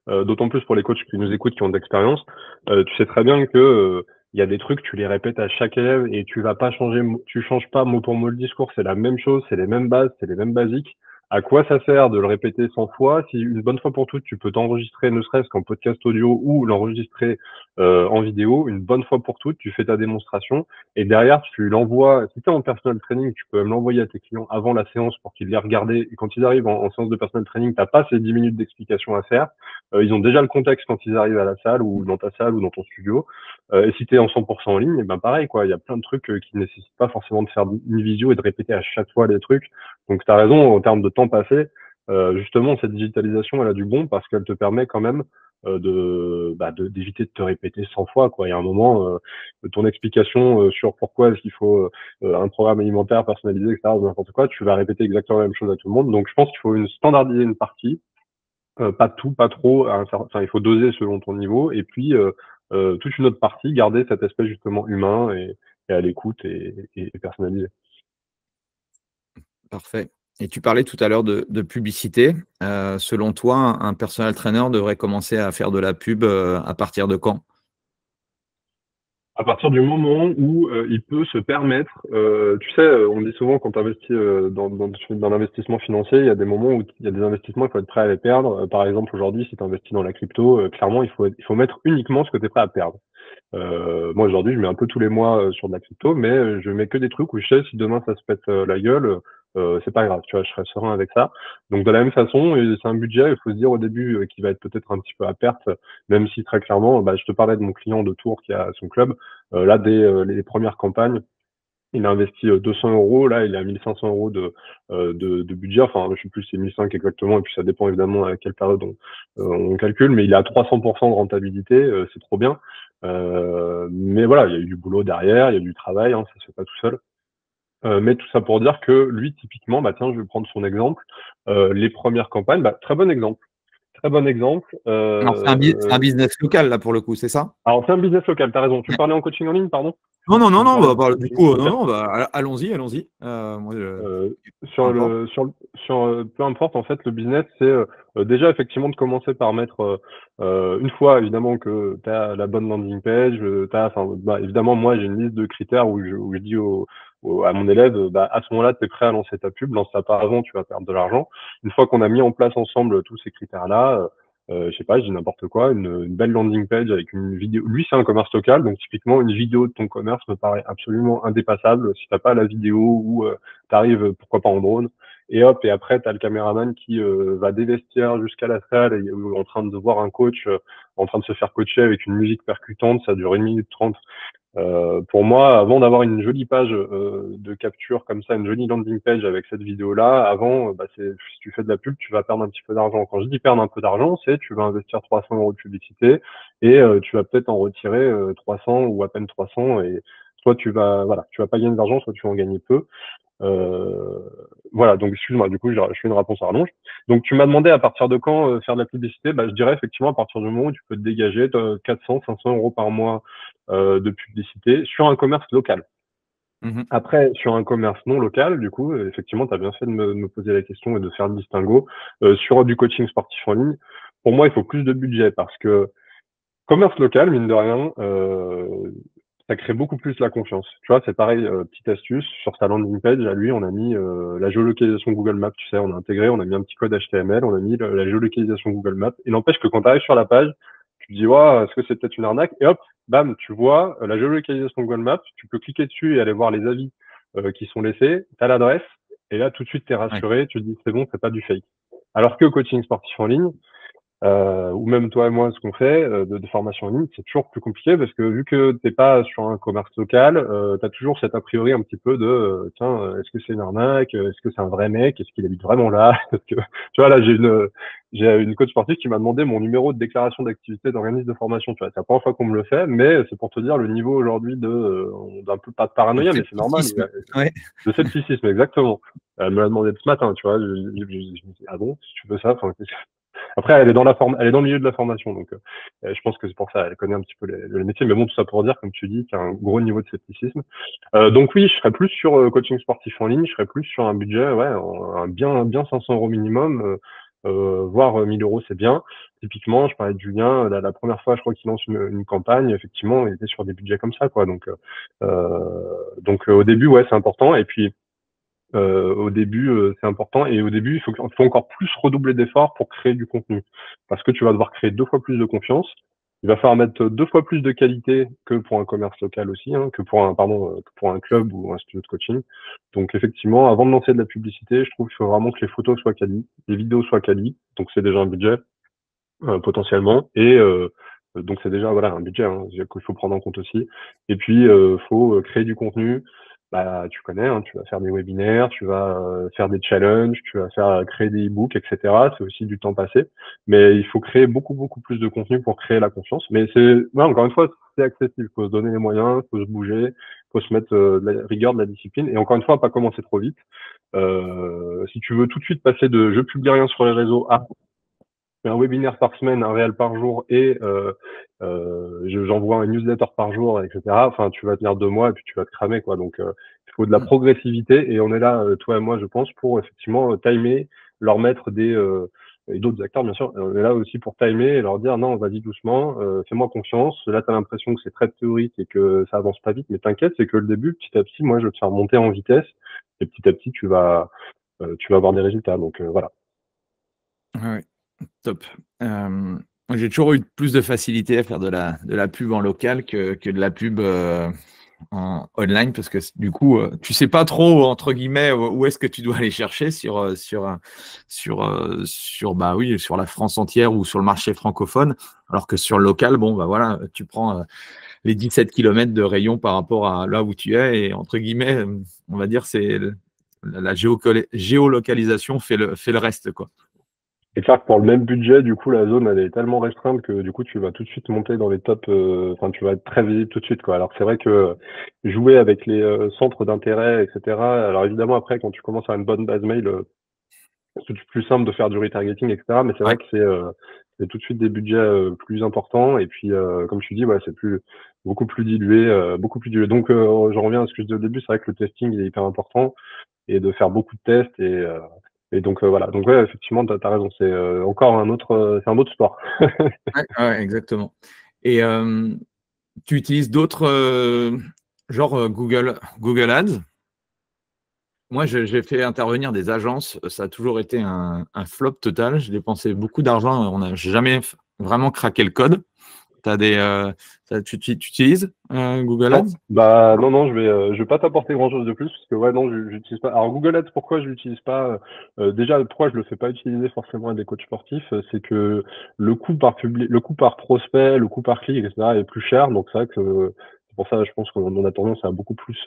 d'autant plus pour les coachs qui nous écoutent, qui ont de l'expérience, tu sais très bien que, il y a des trucs, tu les répètes à chaque élève et tu vas pas changer, tu changes pas mot pour mot le discours, c'est la même chose, c'est les mêmes bases, c'est les mêmes basiques. À quoi ça sert de le répéter 100 fois si une bonne fois pour toutes, tu peux t'enregistrer, ne serait-ce qu'en podcast audio ou l'enregistrer, en vidéo, une bonne fois pour toutes, tu fais ta démonstration et derrière, tu l'envoies, si tu es en personal training, tu peux même l'envoyer à tes clients avant la séance pour qu'ils les regardent. Et quand ils arrivent en séance de personal training, t'as pas ces 10 minutes d'explication à faire. Ils ont déjà le contexte quand ils arrivent à la salle ou dans ta salle ou dans ton studio. Et si tu es en 100% en ligne, et ben pareil, quoi. Il y a plein de trucs qui ne nécessitent pas forcément de faire une visio et de répéter à chaque fois les trucs. Donc, tu as raison, en termes de temps passé, justement, cette digitalisation, elle a du bon parce qu'elle te permet quand même d'éviter de te répéter 100 fois, quoi. Il y a un moment, ton explication sur pourquoi est-ce qu'il faut un programme alimentaire personnalisé, etc., ou n'importe quoi, tu vas répéter exactement la même chose à tout le monde. Donc, je pense qu'il faut standardiser une partie, pas tout, pas trop. Enfin, il faut doser selon ton niveau, et puis toute une autre partie, garder cet aspect justement humain et à l'écoute et personnalisé. Parfait. Et tu parlais tout à l'heure de publicité. Selon toi, un personal trainer devrait commencer à faire de la pub à partir de quand? À partir du moment où il peut se permettre, tu sais, on dit souvent quand tu investis dans l'investissement financier, il y a des moments où il y a des investissements, il faut être prêt à les perdre. Par exemple, aujourd'hui, si tu investis dans la crypto, clairement, il faut mettre uniquement ce que tu es prêt à perdre. Moi, aujourd'hui, je mets un peu tous les mois sur de la crypto, mais je mets que des trucs où je sais si demain ça se pète la gueule, c'est pas grave, tu vois, je serai serein avec ça. Donc, de la même façon, c'est un budget, il faut se dire au début qui va être peut-être un petit peu à perte, même si très clairement, bah, je te parlais de mon client de Tours qui a son club. Là, dès les premières campagnes, il a investi 200 euros. Là, il est à 1500 euros de budget. Enfin, je sais plus, c'est 1500 exactement. Et puis, ça dépend évidemment à quelle période on calcule. Mais il est à 300% de rentabilité. C'est trop bien. Mais voilà, il y a eu du boulot derrière, il y a eu du travail. Hein, ça se fait pas tout seul. Mais tout ça pour dire que lui, typiquement, bah tiens, je vais prendre son exemple. Les premières campagnes, bah, très bon exemple. Très bon exemple. Alors, c'est un business local, là, pour le coup, c'est ça? Alors, c'est un business local, t'as raison. Tu Ouais. parlais en coaching en ligne, pardon? Non, non, Tu non, me non, parlais de du coaching. coup, Ok. non, non, allons-y, allons-y. Moi, Euh, peu sur importe. le sur le- sur peu importe en fait le business, c'est déjà effectivement de commencer par mettre une fois évidemment que tu as la bonne landing page, enfin bah, évidemment moi j'ai une liste de critères où je dis à mon élève bah à ce moment-là tu es prêt à lancer ta pub, lance ça pas avant, tu vas perdre de l'argent. Une fois qu'on a mis en place ensemble tous ces critères-là, je sais pas, je dis n'importe quoi, une belle landing page avec une vidéo. Lui, c'est un commerce local, donc typiquement une vidéo de ton commerce me paraît absolument indépassable. Si t'as pas la vidéo ou t'arrives, pourquoi pas en drone, et hop, et après t'as le caméraman qui va des vestiaires jusqu'à la salle, et, en train de voir un coach en train de se faire coacher avec une musique percutante, ça dure 1 minute 30. Pour moi, avant d'avoir une jolie page de capture comme ça, une jolie landing page avec cette vidéo-là, avant, bah, si tu fais de la pub, tu vas perdre un petit peu d'argent. Quand je dis perdre un peu d'argent, c'est tu vas investir 300 euros de publicité et tu vas peut-être en retirer 300 ou à peine 300 et soit voilà, tu vas pas gagner d'argent, soit tu vas en gagner peu. Euh, voilà, donc excuse-moi, du coup, je fais une réponse à rallonge. Donc, tu m'as demandé à partir de quand faire de la publicité. Bah, je dirais effectivement à partir du moment où tu peux te dégager 400, 500 euros par mois de publicité sur un commerce local. Mhm. Après, sur un commerce non local, du coup, effectivement, tu as bien fait de me poser la question et de faire le distinguo. Sur du coaching sportif en ligne, pour moi, il faut plus de budget parce que commerce local, mine de rien, ça crée beaucoup plus la confiance. Tu vois, c'est pareil, petite astuce, sur sa landing page, à lui, on a mis la géolocalisation Google Maps, tu sais, on a intégré, on a mis un petit code HTML, on a mis la géolocalisation Google Maps. Il n'empêche que quand tu arrives sur la page, tu te dis, ouais, est-ce que c'est peut-être une arnaque? Et hop, bam, tu vois la géolocalisation Google Maps, tu peux cliquer dessus et aller voir les avis qui sont laissés, tu as l'adresse, Et là, tout de suite, tu es Ouais. rassuré, tu te dis, c'est bon, c'est pas du fake. Alors que coaching sportif en ligne, ou même toi et moi, ce qu'on fait de formation en ligne, c'est toujours plus compliqué parce que vu que t'es pas sur un commerce local, tu as toujours cet a priori un petit peu de tiens, est-ce que c'est une arnaque, est-ce que c'est un vrai mec, est-ce qu'il habite vraiment là, parce que tu vois là j'ai une coach sportive qui m'a demandé mon numéro de déclaration d'activité d'organisme de formation. Tu vois, c'est la première fois qu'on me le fait, mais c'est pour te dire le niveau aujourd'hui d'un peu pas de Le paranoïa, mais c'est normal, scepticisme. Ouais. de scepticisme exactement. Elle me l'a demandé ce matin, tu vois. Je me dis ah bon, si tu veux ça, enfin, après, elle est dans elle est dans le milieu de la formation, donc je pense que c'est pour ça. Elle connaît un petit peu le métier, mais bon, tout ça pour dire, comme tu dis, qu'il y a un gros niveau de scepticisme. Donc oui, je serais plus sur coaching sportif en ligne, je serais plus sur un budget, ouais, un bien 500 € minimum, voire 1000 €, c'est bien. Typiquement, je parlais de Julien, la première fois, je crois qu'il lance une campagne, effectivement, il était sur des budgets comme ça, quoi. Donc au début, ouais, c'est important. Et puis au début, c'est important. Et au début, il faut encore plus redoubler d'efforts pour créer du contenu. Parce que tu vas devoir créer 2 fois plus de confiance. Il va falloir mettre 2 fois plus de qualité que pour un commerce local aussi, hein, que pour un club ou un studio de coaching. Donc effectivement, avant de lancer de la publicité, je trouve qu'il faut vraiment que les photos soient quali, les vidéos soient quali. Donc c'est déjà un budget potentiellement. Et donc c'est déjà voilà un budget hein, qu'il faut prendre en compte aussi. Et puis faut créer du contenu. Bah tu connais, hein, tu vas faire des webinaires, tu vas faire des challenges, tu vas créer des e-books, etc. C'est aussi du temps passé, mais il faut créer beaucoup plus de contenu pour créer la confiance. Mais encore une fois, c'est accessible. Faut se donner les moyens, faut se bouger, faut se mettre de la rigueur, de la discipline. Et encore une fois, pas commencer trop vite. Si tu veux tout de suite passer de je publie rien sur les réseaux à un webinaire par semaine, un réel par jour et j'envoie un newsletter par jour, etc. Enfin, tu vas tenir 2 mois et puis tu vas te cramer, quoi. Donc, il faut de la progressivité et on est là, toi et moi, je pense, pour effectivement timer, leur mettre et d'autres acteurs, bien sûr. On est là aussi pour timer et leur dire non, vas-y doucement, fais-moi confiance. Là, tu as l'impression que c'est très théorique et que ça avance pas vite, mais t'inquiète, c'est que le début, petit à petit, moi, je vais te faire monter en vitesse et petit à petit, tu vas avoir des résultats. Donc, voilà. Ouais, top. Moi, j'ai toujours eu plus de facilité à faire de la pub en local que de la pub en online parce que du coup, tu sais pas trop, entre guillemets, où est-ce que tu dois aller chercher bah oui, sur la France entière ou sur le marché francophone, alors que sur le local, bon, bah voilà, tu prends les 17 km de rayon par rapport à là où tu es et entre guillemets, on va dire, c'est la géolocalisation fait le reste, quoi. C'est clair que pour le même budget, du coup, la zone, elle est tellement restreinte que du coup, tu vas tout de suite monter dans les tops, enfin, tu vas être très visible tout de suite, quoi. Alors que c'est vrai que jouer avec les centres d'intérêt, etc. Alors évidemment, après, quand tu commences à une bonne base mail, c'est plus simple de faire du retargeting, etc. Mais c'est Ouais. vrai que c'est tout de suite des budgets plus importants. Et puis, comme tu dis, ouais, c'est beaucoup plus dilué, beaucoup plus dilué. Donc, je reviens à ce que je disais au début, c'est vrai que le testing, il est hyper important et de faire beaucoup de tests et donc voilà. Donc ouais, effectivement, t'as raison. C'est encore c'est un autre sport. Ouais, ouais, exactement. Et tu utilises d'autres, genre Google Ads? Moi, j'ai fait intervenir des agences. Ça a toujours été un flop total. J'ai dépensé beaucoup d'argent. J'ai jamais vraiment craqué le code. Tu utilises Google Non, Ads? bah non, je vais pas t'apporter grand-chose de plus parce que ouais, non, j'utilise pas. Alors Google Ads, pourquoi je l'utilise pas? Déjà, pourquoi je le fais pas utiliser forcément à des coachs sportifs, c'est que le coût par prospect, le coût par clic, etc. est plus cher. Donc c'est vrai que c'est pour ça, je pense qu'on a tendance à beaucoup plus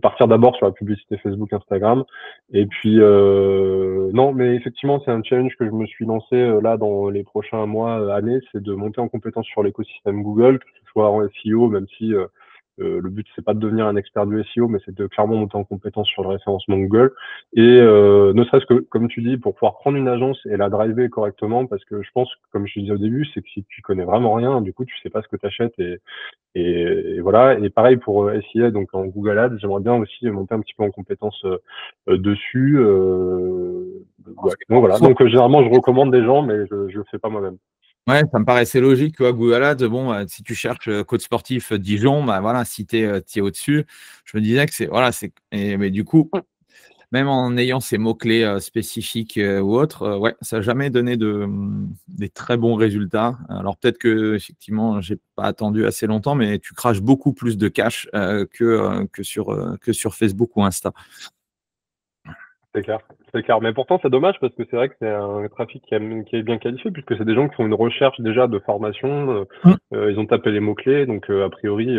partir d'abord sur la publicité Facebook, Instagram. Et puis non, mais effectivement, c'est un challenge que je me suis lancé là dans les prochains mois, années, c'est de monter en compétence sur l'écosystème Google, que ce soit en SEO, même si le but, c'est pas de devenir un expert du SEO, mais c'est de clairement monter en compétence sur le référencement Google. Et ne serait-ce que, comme tu dis, pour pouvoir prendre une agence et la driver correctement, parce que je pense, comme je te disais au début, c'est que si tu connais vraiment rien, du coup, tu sais pas ce que tu achètes et voilà. Et pareil pour SIA, donc en Google Ads, j'aimerais bien aussi monter un petit peu en compétence dessus. Ouais. Donc voilà. Donc généralement, je recommande des gens, mais je le fais pas moi-même. Ouais, ça me paraissait logique, tu vois, Google Ads, bon, si tu cherches coach sportif Dijon, bah voilà, si tu es, au-dessus, je me disais que mais du coup, même en ayant ces mots-clés spécifiques ou autres, ouais, ça n'a jamais donné des très bons résultats. Alors peut-être que effectivement, j'ai pas attendu assez longtemps, mais tu craches beaucoup plus de cash que sur Facebook ou Insta. C'est clair, c'est clair. Mais pourtant, c'est dommage parce que c'est vrai que c'est un trafic qui est bien qualifié puisque c'est des gens qui font une recherche déjà de formation. Mm. Ils ont tapé les mots-clés, donc a priori,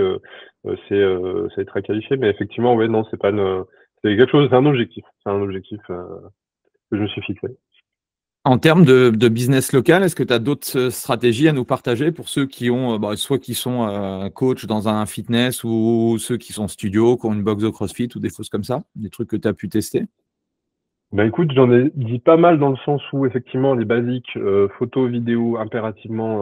c'est très qualifié. Mais effectivement, ouais, non, c'est pas c'est quelque chose, c'est un objectif. C'est un objectif que je me suis fixé. En termes de business local, est-ce que tu as d'autres stratégies à nous partager pour ceux qui ont, soit qui sont coach dans un fitness ou ceux qui sont studio, qui ont une box de CrossFit ou des choses comme ça, des trucs que tu as pu tester? Ben écoute, j'en ai dit pas mal dans le sens où effectivement les basiques, photos, vidéos, impérativement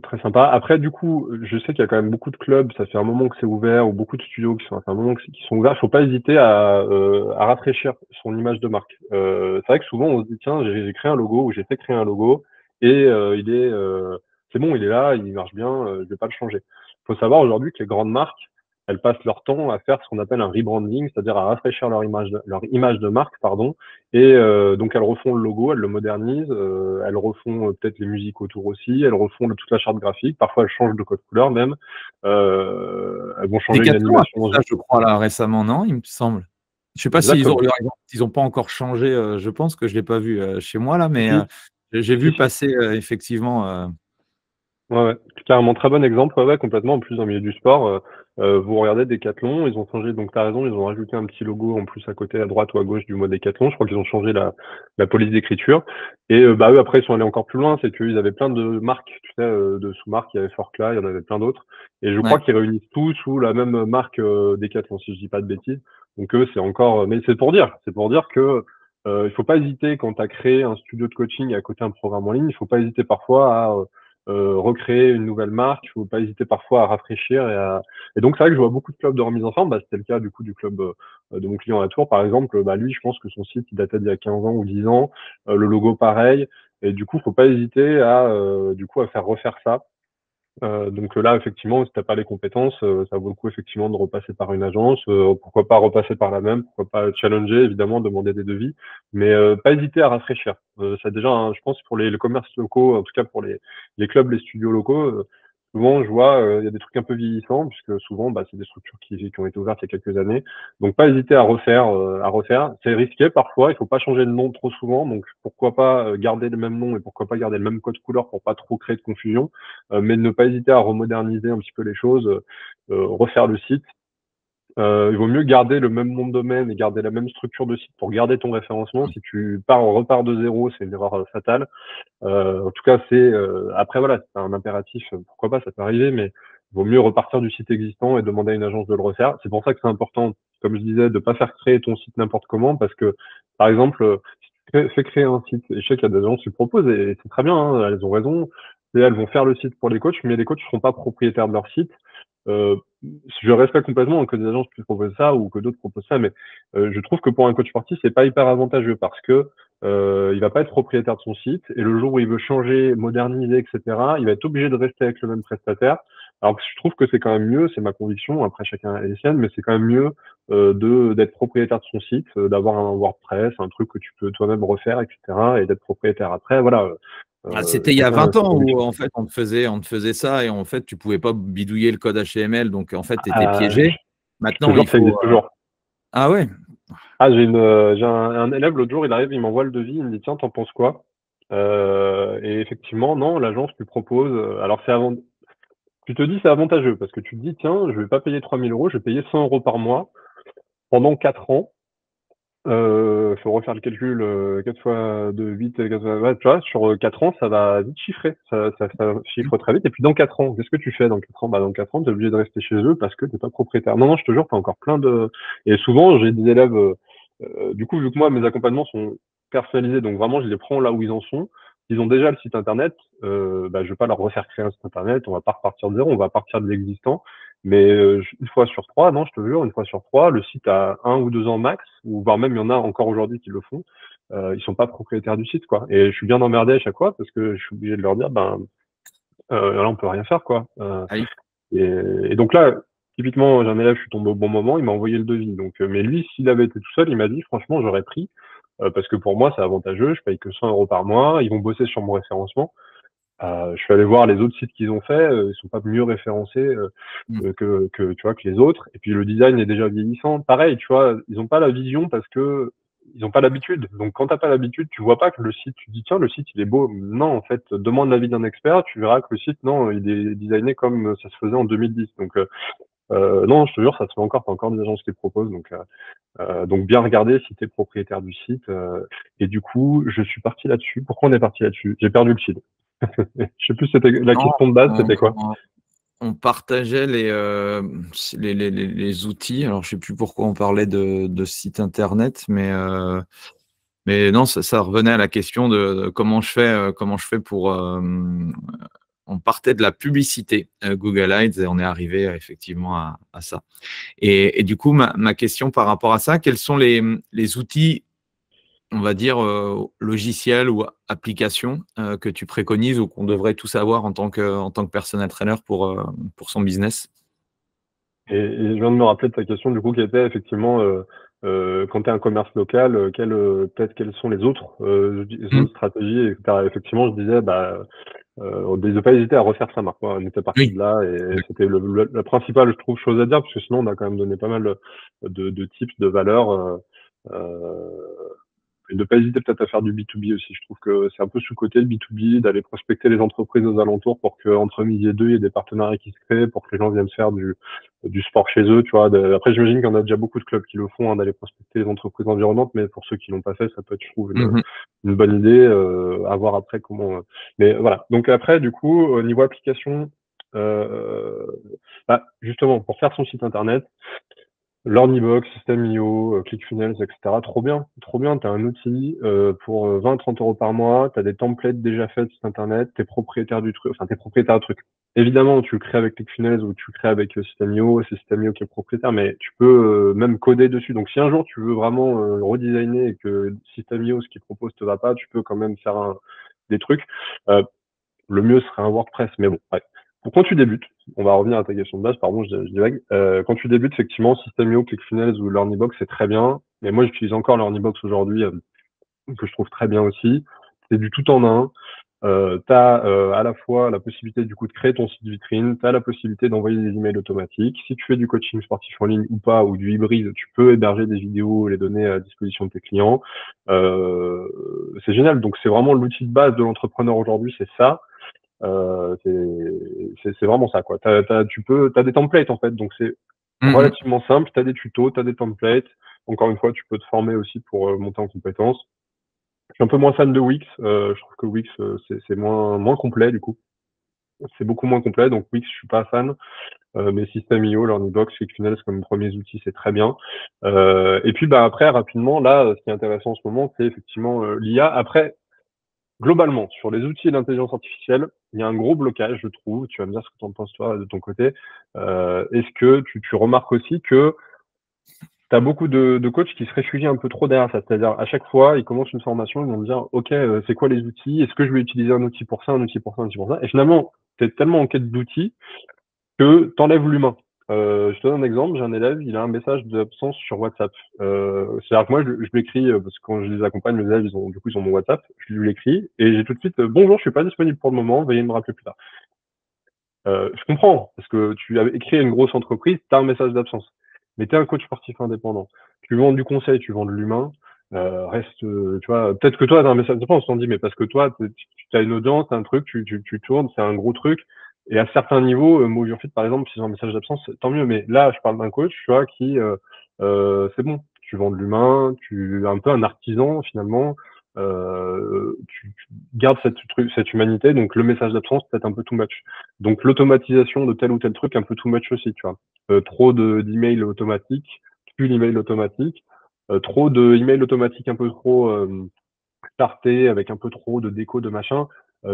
très sympa. Après, du coup, je sais qu'il y a quand même beaucoup de clubs, ça fait un moment que c'est ouvert, ou beaucoup de studios ça fait un moment qui sont ouverts. Il faut pas hésiter à rafraîchir son image de marque. C'est vrai que souvent on se dit tiens, j'ai créé un logo ou j'ai fait créer un logo et c'est bon, il est là, il marche bien, je vais pas le changer. Il faut savoir aujourd'hui que les grandes marques elles passent leur temps à faire ce qu'on appelle un rebranding, c'est-à-dire à rafraîchir leur image de marque, pardon. Et donc elles refont le logo, elles le modernisent, elles refont peut-être les musiques autour aussi, elles refont toute la charte graphique. Parfois elles changent de code couleur même. Elles vont changer une Decathlon a fait animation. ça, je crois, là, récemment, non? Il me semble. Je sais pas s'ils ont, Exactement. ils ont pas encore changé. Je pense que je l'ai pas vu chez moi là, mais Si, j'ai si, vu si. passer effectivement. Ouais, ouais. Carrément, très bon exemple, ouais, ouais, complètement. En plus, dans le milieu du sport, vous regardez Decathlon, ils ont changé, donc t'as raison, ils ont rajouté un petit logo en plus à côté, à droite ou à gauche du mot Decathlon. Je crois qu'ils ont changé la police d'écriture. Et bah eux, après, ils sont allés encore plus loin, c'est qu'ils avaient plein de marques, tu sais, de sous-marques. Il y avait Forclaz, il y en avait plein d'autres. Et je crois Ouais. qu'ils réunissent tout sous la même marque Decathlon, si je dis pas de bêtises. Donc eux, c'est encore, mais c'est pour dire que il faut pas hésiter quand tu as créé un studio de coaching et à côté un programme en ligne, il faut pas hésiter parfois à recréer une nouvelle marque. Il faut pas hésiter parfois à rafraîchir et donc c'est vrai que je vois beaucoup de clubs de remise en forme. Bah, c'était le cas du coup du club de mon client à Tours par exemple. Bah lui, je pense que son site il datait d'il y a 15 ans ou 10 ans. Le logo pareil. Et du coup, faut pas hésiter à faire refaire ça. Donc là, effectivement, si t'as pas les compétences, ça vaut le coup effectivement de repasser par une agence. Pourquoi pas repasser par la même, pourquoi pas challenger, évidemment, demander des devis, mais pas hésiter à rafraîchir. Ça déjà, hein, je pense pour les commerces locaux, en tout cas pour les clubs, les studios locaux, souvent je vois il y a des trucs un peu vieillissants puisque souvent bah, c'est des structures qui ont été ouvertes il y a quelques années. Donc pas hésiter à refaire, à refaire. C'est risqué parfois, il faut pas changer de nom trop souvent, donc pourquoi pas garder le même nom et pourquoi pas garder le même code couleur pour pas trop créer de confusion. Mais ne pas hésiter à remoderniser un petit peu les choses, refaire le site. Il vaut mieux garder le même nom de domaine et garder la même structure de site pour garder ton référencement. Si tu repars de zéro, c'est une erreur fatale. En tout cas, après voilà, c'est un impératif. Pourquoi pas, ça peut arriver, mais il vaut mieux repartir du site existant et demander à une agence de le refaire. C'est pour ça que c'est important, comme je disais, de pas faire créer ton site n'importe comment, parce que par exemple, si tu fais créer un site, et je sais qu'il y a des agences qui le proposent et c'est très bien, hein, elles ont raison. Et elles vont faire le site pour les coachs, mais les coachs ne seront pas propriétaires de leur site. Euh, je respecte complètement que des agences puissent proposer ça ou que d'autres proposent ça, mais je trouve que pour un coach sportif, c'est pas hyper avantageux parce que il va pas être propriétaire de son site et le jour où il veut changer, moderniser, etc., il va être obligé de rester avec le même prestataire. Alors que je trouve que c'est quand même mieux, c'est ma conviction, après chacun a les siennes, mais c'est quand même mieux d'être propriétaire de son site, d'avoir un WordPress, un truc que tu peux toi-même refaire, etc., et d'être propriétaire après. Voilà, C'était il y a chacun a 20 sa ans où conviction. en fait on te faisait ça et en fait tu pouvais pas bidouiller le code HTML, donc en fait tu étais Je piégé. te Maintenant jure, il ça faut. existe toujours. Ah ouais. Ah, j'ai un élève l'autre jour, il arrive, il m'envoie le devis, il me dit tiens, t'en penses quoi? Et effectivement, non, l'agence lui propose. Alors tu te dis c'est avantageux parce que tu te dis tiens, je vais pas payer 3 000 euros, je vais payer 100 euros par mois pendant 4 ans. Faut refaire le calcul, 4 fois de 8, 4 fois, ouais, tu vois, sur 4 ans, ça va vite chiffrer. Ça chiffre très vite. Et puis dans 4 ans, qu'est-ce que tu fais dans 4 ans? Bah, dans 4 ans, tu es obligé de rester chez eux parce que t'es pas propriétaire. Non, non, je te jure, t'as encore plein de. Et souvent, j'ai des élèves, du coup, vu que moi, mes accompagnements sont personnalisés, donc vraiment, je les prends là où ils en sont. Ils ont déjà le site internet, bah, je vais pas leur refaire créer un site internet, on va pas repartir de zéro, on va partir de l'existant. Mais une fois sur trois, non, je te jure, une fois sur trois, le site a 1 ou 2 ans max, ou voire même il y en a encore aujourd'hui qui le font. Ils sont pas propriétaires du site, quoi. Et je suis bien emmerdé à chaque fois parce que je suis obligé de leur dire, ben là on peut rien faire, quoi. Ah oui. Et donc là, typiquement, j'ai un élève, je suis tombé au bon moment, il m'a envoyé le devis. Donc, mais lui, s'il avait été tout seul, il m'a dit, franchement, j'aurais pris parce que pour moi, c'est avantageux. Je paye que 100 euros par mois. Ils vont bosser sur mon référencement. Je suis allé voir les autres sites qu'ils ont fait, ils sont pas mieux référencés Mm. que tu vois que les autres. Et puis le design est déjà vieillissant. Pareil, tu vois, ils ont pas la vision parce que ils ont pas l'habitude. Donc, quand t'as pas l'habitude, tu vois pas que le site, tu dis, tiens, le site, il est beau. Non, en fait, demande l'avis d'un expert, tu verras que le site, non, il est designé comme ça se faisait en 2010. Donc, non, je te jure, ça se fait encore, t'as encore des agences qui le proposent. Donc bien regarder si t'es propriétaire du site. Et du coup, je suis parti là-dessus. Pourquoi on est parti là-dessus? J'ai perdu le fil. Je sais plus, c'était la Non, question de base, c'était quoi? on partageait les outils. Alors, je sais plus pourquoi on parlait de site internet, mais non, ça revenait à la question de comment je fais pour. On partait de la publicité Google Ads et on est arrivé effectivement à ça. Et du coup, ma question par rapport à ça, quels sont les outils, on va dire, logiciels ou applications que tu préconises ou qu'on devrait tous avoir en tant que personal trainer pour son business? Et je viens de me rappeler de ta question, du coup, qui était effectivement, quand tu es un commerce local, peut-être quelles sont les autres, stratégies, etc. Effectivement, je disais, de pas hésiter à refaire sa marque. On était parti Oui. de là et c'était la principale, je trouve, chose à dire, parce que sinon, on a quand même donné pas mal de tips, de valeurs. Et ne pas hésiter peut-être à faire du B2B aussi. Je trouve que c'est un peu sous-coté le B2B, d'aller prospecter les entreprises aux alentours pour que entre midi et deux, il y ait des partenariats qui se créent, pour que les gens viennent faire du sport chez eux, tu vois. Après, j'imagine qu'il y en a déjà beaucoup de clubs qui le font, hein, d'aller prospecter les entreprises environnantes, mais pour ceux qui l'ont pas fait, ça peut être, je trouve, une bonne idée, à voir après comment. Mais voilà. Donc après, du coup, au niveau application, justement, pour faire son site internet, Learnybox, System.io, ClickFunnels, etc. Trop bien, trop bien. T'as un outil pour 20-30 euros par mois. T'as des templates déjà faits de site internet. T'es propriétaire du truc. Enfin, t'es propriétaire du truc. Évidemment, tu le crées avec ClickFunnels ou tu le crées avec System.io. C'est System.io qui est propriétaire, mais tu peux même coder dessus. Donc, si un jour tu veux vraiment redesigner et que System.io, ce qu'il propose, te va pas, tu peux quand même faire des trucs. Le mieux serait un WordPress, mais bon, ouais. Quand tu débutes, on va revenir à ta question de base, pardon, je divague. Quand tu débutes, effectivement, System.io, ClickFunnels ou Learnybox, c'est très bien. Mais moi, j'utilise encore Learnybox aujourd'hui, que je trouve très bien aussi. C'est du tout en un. Tu as à la fois la possibilité du coup de créer ton site vitrine, tu as la possibilité d'envoyer des emails automatiques. Si tu fais du coaching sportif en ligne ou pas, ou du hybride, tu peux héberger des vidéos, les donner à disposition de tes clients. C'est génial. Donc c'est vraiment l'outil de base de l'entrepreneur aujourd'hui, c'est ça. C'est vraiment ça, quoi. T'as des templates, en fait, donc c'est relativement simple. T'as des tutos, t'as des templates. Encore une fois, tu peux te former aussi pour monter en compétences. Je suis un peu moins fan de Wix. Je trouve que Wix, c'est moins complet, du coup. C'est beaucoup moins complet, donc Wix, je suis pas fan. Mais System.io, Learnybox, ClickFunnels comme premiers outils, c'est très bien. Et puis, après, rapidement, là, ce qui est intéressant en ce moment, c'est effectivement l'IA. Après, globalement, sur les outils d'intelligence artificielle, il y a un gros blocage, je trouve. Tu vas me dire ce que tu en penses, toi, de ton côté. Est-ce que tu remarques aussi que tu as beaucoup de coachs qui se réfugient un peu trop derrière ça? C'est-à-dire, à chaque fois, ils commencent une formation, ils vont me dire, OK, c'est quoi les outils? Est-ce que je vais utiliser un outil pour ça, un outil pour ça, un outil pour ça? Et finalement, tu es tellement en quête d'outils que tu enlèves l'humain. Je te donne un exemple, j'ai un élève, il a un message d'absence sur WhatsApp. C'est-à-dire que moi, je l'écris, parce que quand je les accompagne, les élèves, ils ont mon WhatsApp, je lui l'écris, et j'ai tout de suite, bonjour, je suis pas disponible pour le moment, veuillez me rappeler plus tard. Je comprends, parce que tu as écrit à une grosse entreprise, tu as un message d'absence. Mais tu es un coach sportif indépendant. Tu vends du conseil, tu vends de l'humain, reste, tu vois, peut-être que toi, tu as un message d'absence, on dit, mais parce que toi, tu as une audience, t'as un truc, tu tournes, c'est un gros truc. Et à certains niveaux, moi, Urfit, par exemple, si j'ai un message d'absence, tant mieux. Mais là, je parle d'un coach, tu vois, qui, c'est bon. Tu vends de l'humain, tu es un peu un artisan, finalement. Tu gardes cette humanité, donc le message d'absence peut-être un peu too much. Donc l'automatisation de tel ou tel truc un peu too much aussi, tu vois. Trop d'emails automatiques, plus l'email automatique, trop de emails automatiques un peu trop startés avec un peu trop de déco de machin.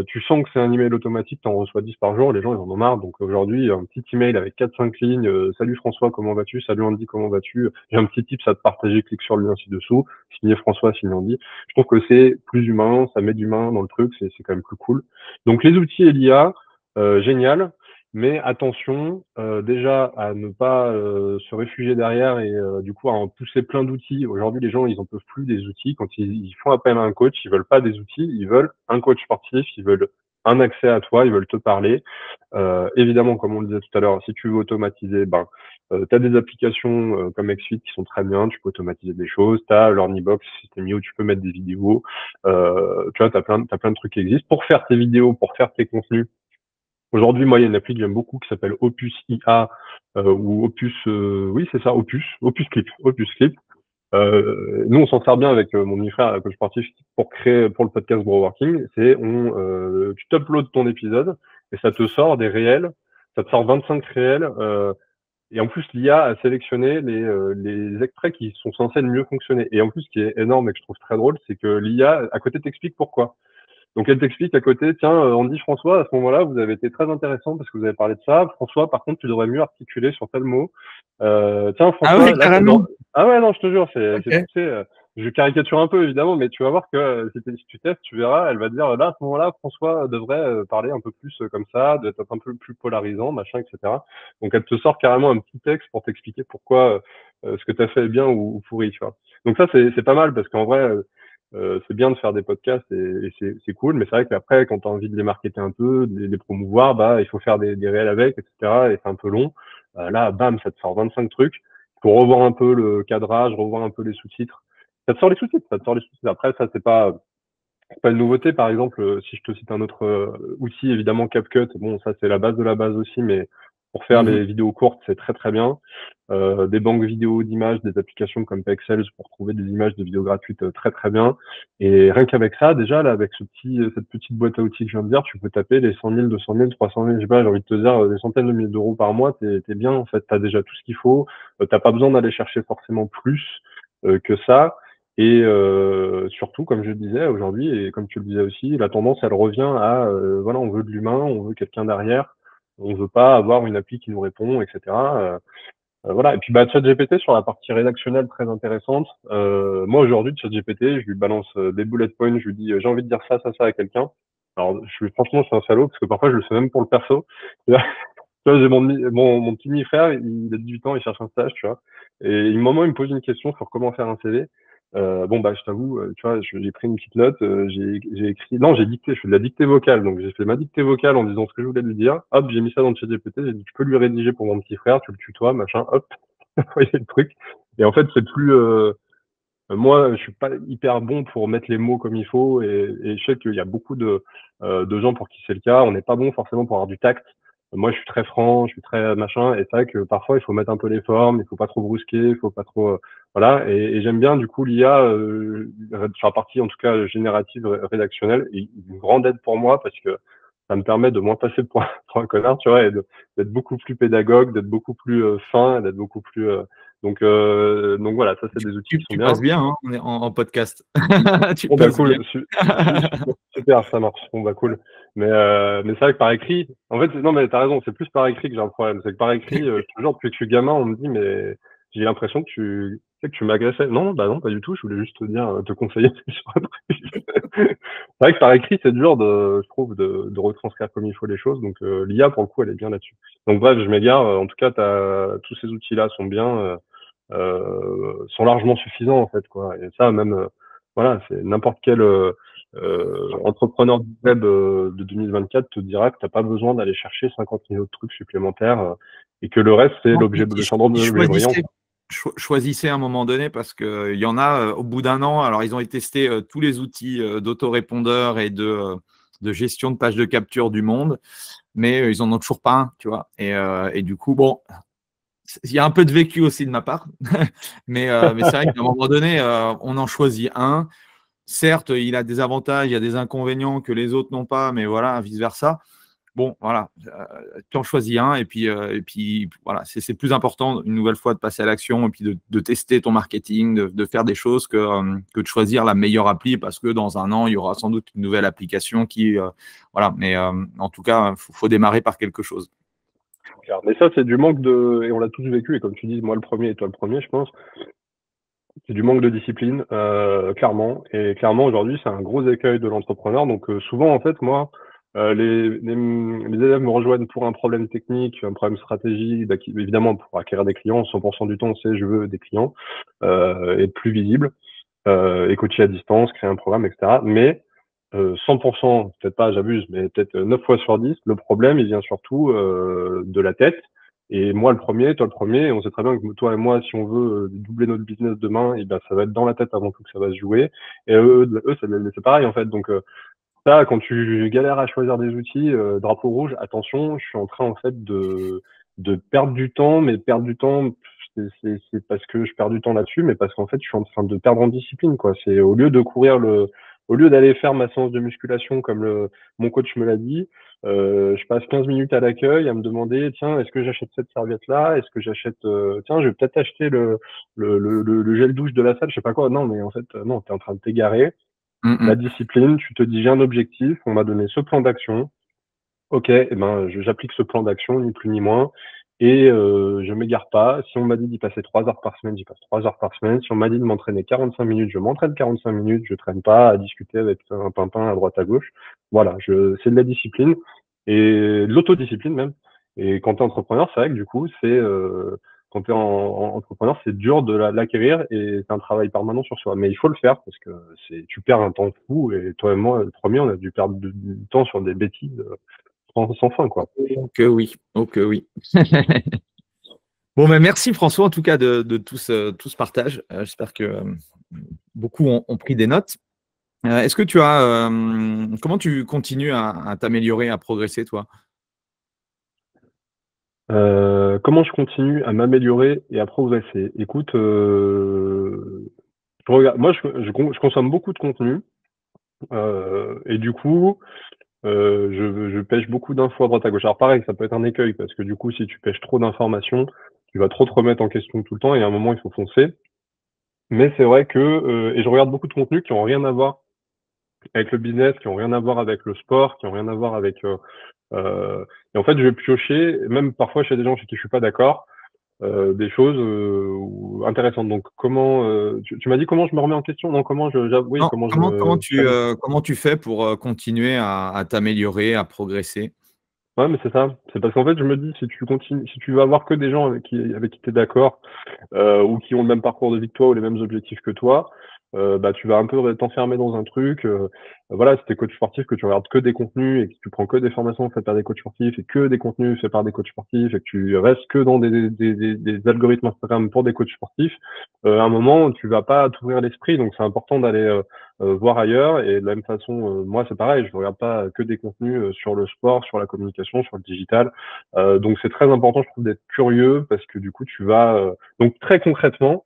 Tu sens que c'est un email automatique, tu en reçois 10 par jour, les gens ils en ont marre. Donc aujourd'hui, un petit email avec 4-5 lignes, salut François, comment vas-tu? Salut Andy, comment vas-tu? J'ai un petit tips à te partager, clique sur le lien ci-dessous, signé François, signé Andy. Je trouve que c'est plus humain, ça met d'humain dans le truc, c'est quand même plus cool. Donc les outils et l'IA, génial. Mais attention, déjà à ne pas se réfugier derrière et du coup à en pousser plein d'outils. Aujourd'hui, les gens, ils en peuvent plus des outils. Quand ils font appel à un coach, ils veulent pas des outils, ils veulent un coach sportif, ils veulent un accès à toi, ils veulent te parler. Évidemment, comme on le disait tout à l'heure, si tu veux automatiser, tu as des applications comme XFit qui sont très bien, tu peux automatiser des choses, tu as LearnyBox, System.io, tu peux mettre des vidéos, tu vois, t'as plein de trucs qui existent. Pour faire tes vidéos, pour faire tes contenus, aujourd'hui, moi, il y a une appli que j'aime beaucoup qui s'appelle Opus IA, ou Opus, oui, c'est ça, Opus Clip, Opus Clip. Nous, on s'en sert bien avec mon demi-frère, coach sportif, pour créer, pour le podcast Bro Working. Tu t'uploads ton épisode et ça te sort des réels, ça te sort 25 réels. Et en plus, l'IA a sélectionné les extraits qui sont censés le mieux fonctionner. Et en plus, ce qui est énorme et que je trouve très drôle, c'est que l'IA, à côté, t'explique pourquoi. Donc elle t'explique à côté, tiens, on dit François, à ce moment-là, vous avez été très intéressant parce que vous avez parlé de ça. François, par contre, tu devrais mieux articuler sur tel mot. Tiens, Ah François, ouais, là, carrément. ah ouais, non, je te jure, c'est Ok. poussé. Je caricature un peu évidemment, mais tu vas voir que si tu testes, tu verras, elle va te dire là, à ce moment-là, François devrait parler un peu plus comme ça, d'être un peu plus polarisant, machin, etc. Donc elle te sort carrément un petit texte pour t'expliquer pourquoi ce que tu as fait est bien ou pourri, tu vois. Donc ça, c'est pas mal parce qu'en vrai, c'est bien de faire des podcasts et c'est cool, mais c'est vrai qu'après, quand tu as envie de les marketer un peu, de les promouvoir, il faut faire des réels avec, etc. Et c'est un peu long. Là, bam, ça te sort 25 trucs. Il faut revoir un peu le cadrage, revoir un peu les sous-titres. Ça te sort les sous-titres, ça te sort les sous-titres. Après, ça, c'est pas une nouveauté. Par exemple, si je te cite un autre outil, évidemment, CapCut. Bon, ça, c'est la base de la base aussi, mais pour faire Mhm. les vidéos courtes, c'est très, très bien. Des banques vidéo d'images, des applications comme Pexels pour trouver des images de vidéos gratuites, très, très bien. Et rien qu'avec ça, déjà, là, avec cette petite boîte à outils que je viens de dire, tu peux taper les 100 000, 200 000, 300 000, je sais pas, j'ai envie de te dire, des centaines de milliers d'euros par mois, t'es bien, en fait. T'as déjà tout ce qu'il faut. T'as pas besoin d'aller chercher forcément plus que ça. Et surtout, comme je le disais aujourd'hui, et comme tu le disais aussi, la tendance, elle revient à, voilà, on veut de l'humain, on veut quelqu'un derrière, on veut pas avoir une appli qui nous répond, etc. Voilà. Et puis, ChatGPT sur la partie rédactionnelle très intéressante. Moi, aujourd'hui, ChatGPT, je lui balance des bullet points, je lui dis, j'ai envie de dire ça, ça, ça à quelqu'un. Alors, franchement, je suis un salaud parce que parfois, je le fais même pour le perso. Tu vois, j'ai mon petit demi-frère, il a 18 ans, il cherche un stage, tu vois. Et il me pose une question sur comment faire un CV. Je t'avoue, tu vois, j'ai pris une petite note, j'ai écrit, non, j'ai dicté, je fais de la dictée vocale. Donc, j'ai fait ma dictée vocale en disant ce que je voulais lui dire. Hop, j'ai mis ça dans le chat GPT, j'ai dit, tu peux lui rédiger pour mon petit frère, tu le tutoies, machin, hop, voyez le truc. Et en fait, c'est plus, moi, je suis pas hyper bon pour mettre les mots comme il faut et je sais qu'il y a beaucoup de gens pour qui c'est le cas. On n'est pas bon forcément pour avoir du tact. Moi, je suis très franc, je suis très machin, et c'est vrai que parfois il faut mettre un peu les formes, il faut pas trop brusquer, il faut pas trop, voilà. Et j'aime bien du coup l'IA sur la partie en tout cas générative rédactionnelle, et une grande aide pour moi parce que ça me permet de moins passer pour un connard, tu vois, et d'être beaucoup plus pédagogue, d'être beaucoup plus fin, d'être beaucoup plus donc voilà, ça c'est des outils qui sont Tu bien. passes bien, hein, on est en podcast. Tu Bon bah passes bien. cool, super, ça marche. Bon bah cool. Mais c'est vrai que par écrit, en fait, non mais t'as raison, c'est plus par écrit que j'ai un problème. C'est que par écrit, je te jure, depuis que je suis gamin, on me dit mais j'ai l'impression que tu m'agressais. Non, bah non, pas du tout. Je voulais juste te dire, te conseiller sur un truc. C'est vrai que par écrit, c'est dur je trouve, de retranscrire comme il faut les choses. Donc l'IA pour le coup, elle est bien là-dessus. Donc bref, je m'égare. En tout cas, tous ces outils-là sont bien. Sont largement suffisants en fait quoi. Et ça même voilà, c'est n'importe quel entrepreneur du web de 2024 te dira que t'as pas besoin d'aller chercher 50 000 autres trucs supplémentaires et que le reste c'est Non, le syndrome de l'objet brillant. choisissez à un moment donné parce qu'il y en a au bout d'un an. Alors, ils ont testé tous les outils d'autorépondeur et de gestion de pages de capture du monde, mais ils en ont toujours pas un, tu vois. Et du coup, bon, il y a un peu de vécu aussi de ma part, mais c'est vrai qu'à un moment donné, on en choisit un. Certes, il a des avantages, il y a des inconvénients que les autres n'ont pas, mais voilà, vice-versa. Bon, voilà, tu en choisis un et puis voilà, c'est plus important une nouvelle fois de passer à l'action et puis de tester ton marketing, de faire des choses que de choisir la meilleure appli parce que dans un an, il y aura sans doute une nouvelle application qui, voilà, mais en tout cas, faut démarrer par quelque chose. Mais ça c'est du manque et on l'a tous vécu et comme tu dis moi le premier et toi le premier je pense, c'est du manque de discipline clairement et clairement aujourd'hui c'est un gros écueil de l'entrepreneur donc souvent en fait moi les élèves me rejoignent pour un problème technique, un problème stratégique, évidemment pour acquérir des clients. 100% du temps, c'est je veux des clients, être plus visible, et coacher à distance, créer un programme, etc. Mais 100%, peut-être pas, j'abuse, mais peut-être 9 fois sur 10, le problème, il vient surtout de la tête. Et moi, le premier, toi, le premier, on sait très bien que toi et moi, si on veut doubler notre business demain, et ben, ça va être dans la tête avant tout que ça va se jouer. Et eux c'est pareil, en fait. Donc, ça, quand tu galères à choisir des outils, drapeau rouge, attention, je suis en train, en fait, de perdre du temps, mais perdre du temps, c'est parce que je perds du temps là-dessus, mais parce qu'en fait, je suis en train de perdre en discipline, quoi. C'est au lieu de courir au lieu d'aller faire ma séance de musculation comme mon coach me l'a dit, je passe 15 minutes à l'accueil à me demander, tiens, est-ce que j'achète cette serviette-là? Est-ce que j'achète, tiens, je vais peut-être acheter le gel douche de la salle, je sais pas quoi. Non, mais en fait, non, t'es en train de t'égarer. Mm, La mm. discipline, tu te dis, j'ai un objectif, on m'a donné ce plan d'action. Ok, eh ben, j'applique ce plan d'action, ni plus ni moins, et je m'égare pas. Si on m'a dit d'y passer 3 heures par semaine, j'y passe 3 heures par semaine. Si on m'a dit de m'entraîner 45 minutes, je m'entraîne 45 minutes. Je traîne pas à discuter avec un pimpin à droite à gauche. Voilà, c'est de la discipline et de l'autodiscipline même. Et quand tu es entrepreneur, c'est vrai que du coup, quand tu es entrepreneur, c'est dur de l'acquérir et c'est un travail permanent sur soi. Mais il faut le faire parce que tu perds un temps fou et toi et moi, le premier, on a dû perdre du temps sur des bêtises sans fin, quoi. Oh que oui, oh que oui. Bon, mais merci François en tout cas de tout ce partage. J'espère que beaucoup ont pris des notes. Est-ce que tu as, comment tu continues à t'améliorer, à progresser, toi? Comment je continue à m'améliorer et à progresser? Écoute, moi, je consomme beaucoup de contenu et du coup, je pêche beaucoup d'infos à droite à gauche. Alors pareil, ça peut être un écueil parce que du coup, si tu pêches trop d'informations, tu vas trop te remettre en question tout le temps et à un moment, il faut foncer. Mais c'est vrai que et je regarde beaucoup de contenus qui ont rien à voir avec le business, qui ont rien à voir avec le sport, qui ont rien à voir avec et en fait, je vais piocher, même parfois chez des gens chez qui je suis pas d'accord, des choses intéressantes. Donc, tu m'as dit comment je me remets en question? Non, oui, Non, comment je me, comment tu fais pour continuer à t'améliorer, à progresser? ouais, mais c'est ça. C'est parce qu'en fait, je me dis, si tu vas avoir que des gens avec qui tu es d'accord, ou qui ont le même parcours de vie que toi ou les mêmes objectifs que toi, bah, tu vas un peu t'enfermer dans un truc. Voilà, si t'es coach sportif, que tu regardes que des contenus et que tu prends que des formations faites par des coachs sportifs et que des contenus faits par des coachs sportifs et que tu restes que dans des algorithmes Instagram pour des coachs sportifs, à un moment, tu vas pas t'ouvrir l'esprit. Donc, c'est important d'aller voir ailleurs. Et de la même façon, moi, c'est pareil. Je ne regarde pas que des contenus sur le sport, sur la communication, sur le digital. Donc, c'est très important, je trouve, d'être curieux parce que du coup, tu vas donc très concrètement,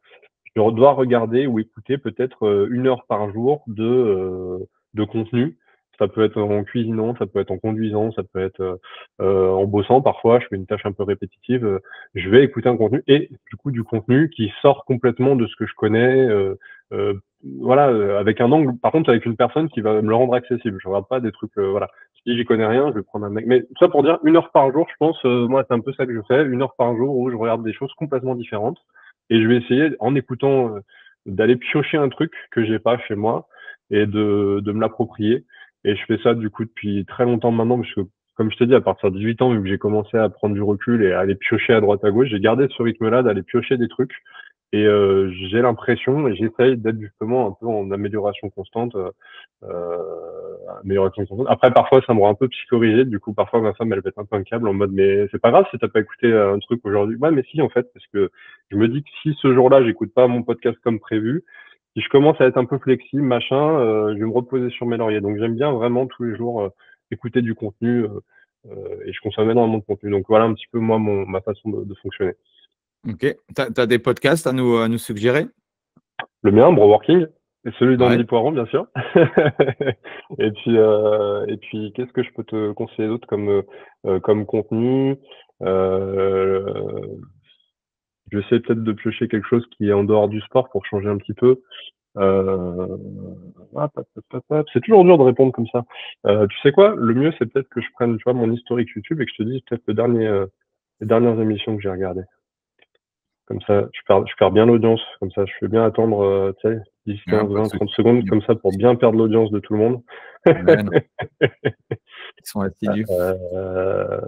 je dois regarder ou écouter peut-être 1 heure par jour de contenu. Ça peut être en cuisinant, ça peut être en conduisant, ça peut être en bossant. Parfois, je fais une tâche un peu répétitive. Je vais écouter un contenu et du coup du contenu qui sort complètement de ce que je connais. Euh, voilà, avec un angle. Par contre, avec une personne qui va me le rendre accessible. Je regarde pas des trucs. Voilà. Si j'y connais rien, je vais prendre un mec. Mais tout ça pour dire 1 heure par jour, je pense. Moi, c'est un peu ça que je fais. 1 heure par jour où je regarde des choses complètement différentes. Et je vais essayer, en écoutant, d'aller piocher un truc que j'ai pas chez moi et de me l'approprier. Et je fais ça du coup depuis très longtemps maintenant, parce que comme je t'ai dit, à partir de 18 ans, vu que j'ai commencé à prendre du recul et à aller piocher à droite à gauche, j'ai gardé ce rythme-là d'aller piocher des trucs. Et j'ai l'impression, et j'essaye d'être justement un peu en amélioration constante. Amélioration constante. Après, parfois, ça me rend un peu psychorigide. Du coup, parfois, ma femme, elle pète un peu un câble en mode, mais c'est pas grave si t'as pas écouté un truc aujourd'hui. Ouais, mais si, en fait, parce que je me dis que si ce jour-là, j'écoute pas mon podcast comme prévu, si je commence à être un peu flexible, machin, je vais me reposer sur mes lauriers. Donc, j'aime bien vraiment tous les jours écouter du contenu et je consomme énormément de contenu. Donc, voilà un petit peu, moi, ma façon de fonctionner. Ok. Tu as des podcasts à nous suggérer? Le mien, Broworking, et celui Ouais. d'Andy Poiron, bien sûr. Et puis, qu'est-ce que je peux te conseiller d'autre comme contenu? Euh, je vais essayer peut-être de piocher quelque chose qui est en dehors du sport pour changer un petit peu. Euh, c'est toujours dur de répondre comme ça. Tu sais quoi? Le mieux, c'est peut-être que je prenne, tu vois, mon historique YouTube et que je te dise peut-être les dernières émissions que j'ai regardées. Comme ça, je perds bien l'audience. Comme ça, je fais bien attendre, tu sais, 10, Ah, 15, pas de 20, 30 souci. secondes, comme ça, pour bien perdre l'audience de tout le monde. Ouais, non, ils sont assidus. Euh,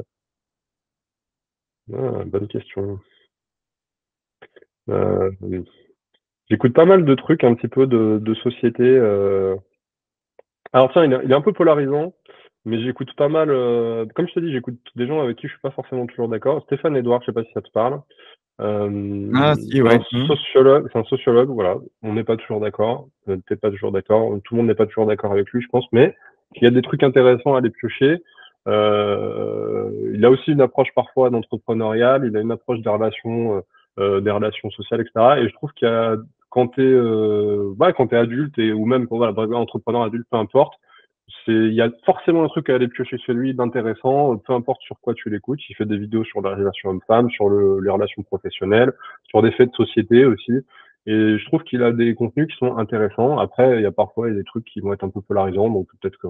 bonne question. Euh, J'écoute pas mal de trucs un petit peu de société. Alors tiens, il est un peu polarisant, mais j'écoute pas mal, comme je te dis, j'écoute des gens avec qui je suis pas forcément toujours d'accord. Stéphane Edouard, je sais pas si ça te parle. Ah, si, ouais. C'est un sociologue, voilà. On n'est pas toujours d'accord. T'es pas toujours d'accord. Tout le monde n'est pas toujours d'accord avec lui, je pense, mais il y a des trucs intéressants à aller piocher. Il a aussi une approche parfois d'entrepreneurial. Il a une approche des relations sociales, etc. Et je trouve qu'il y a, quand t'es adulte ou même voilà, bref, entrepreneur adulte, peu importe, il y a forcément un truc à aller piocher chez lui d'intéressant, peu importe sur quoi tu l'écoutes. Il fait des vidéos sur la relation homme-femme, sur les relations professionnelles, sur des faits de société aussi. Et je trouve qu'il a des contenus qui sont intéressants. Après, il y a parfois des trucs qui vont être un peu polarisants, donc peut-être que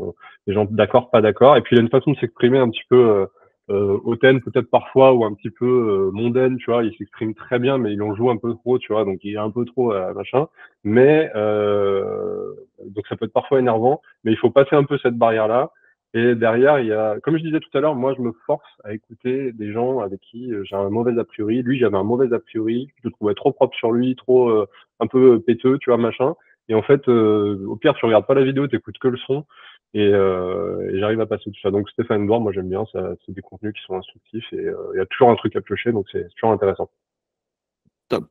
les gens d'accord, pas d'accord. Et puis il a une façon de s'exprimer un petit peu hautaine, peut-être parfois, ou un petit peu mondaine, tu vois. Il s'exprime très bien, mais il en joue un peu trop, tu vois. Donc il est un peu trop machin. Mais donc ça peut être parfois énervant, mais il faut passer un peu cette barrière-là. Et derrière, il y a, comme je disais tout à l'heure, moi je me force à écouter des gens avec qui j'ai un mauvais a priori. Lui, j'avais un mauvais a priori. Je le trouvais trop propre sur lui, trop un peu péteux, tu vois, machin. Et en fait, au pire, tu regardes pas la vidéo, t'écoutes que le son. Et j'arrive à passer tout ça. Donc Stéphane Edouard, moi j'aime bien, ça, c'est des contenus qui sont instructifs et il y a toujours un truc à piocher, donc c'est toujours intéressant. Top.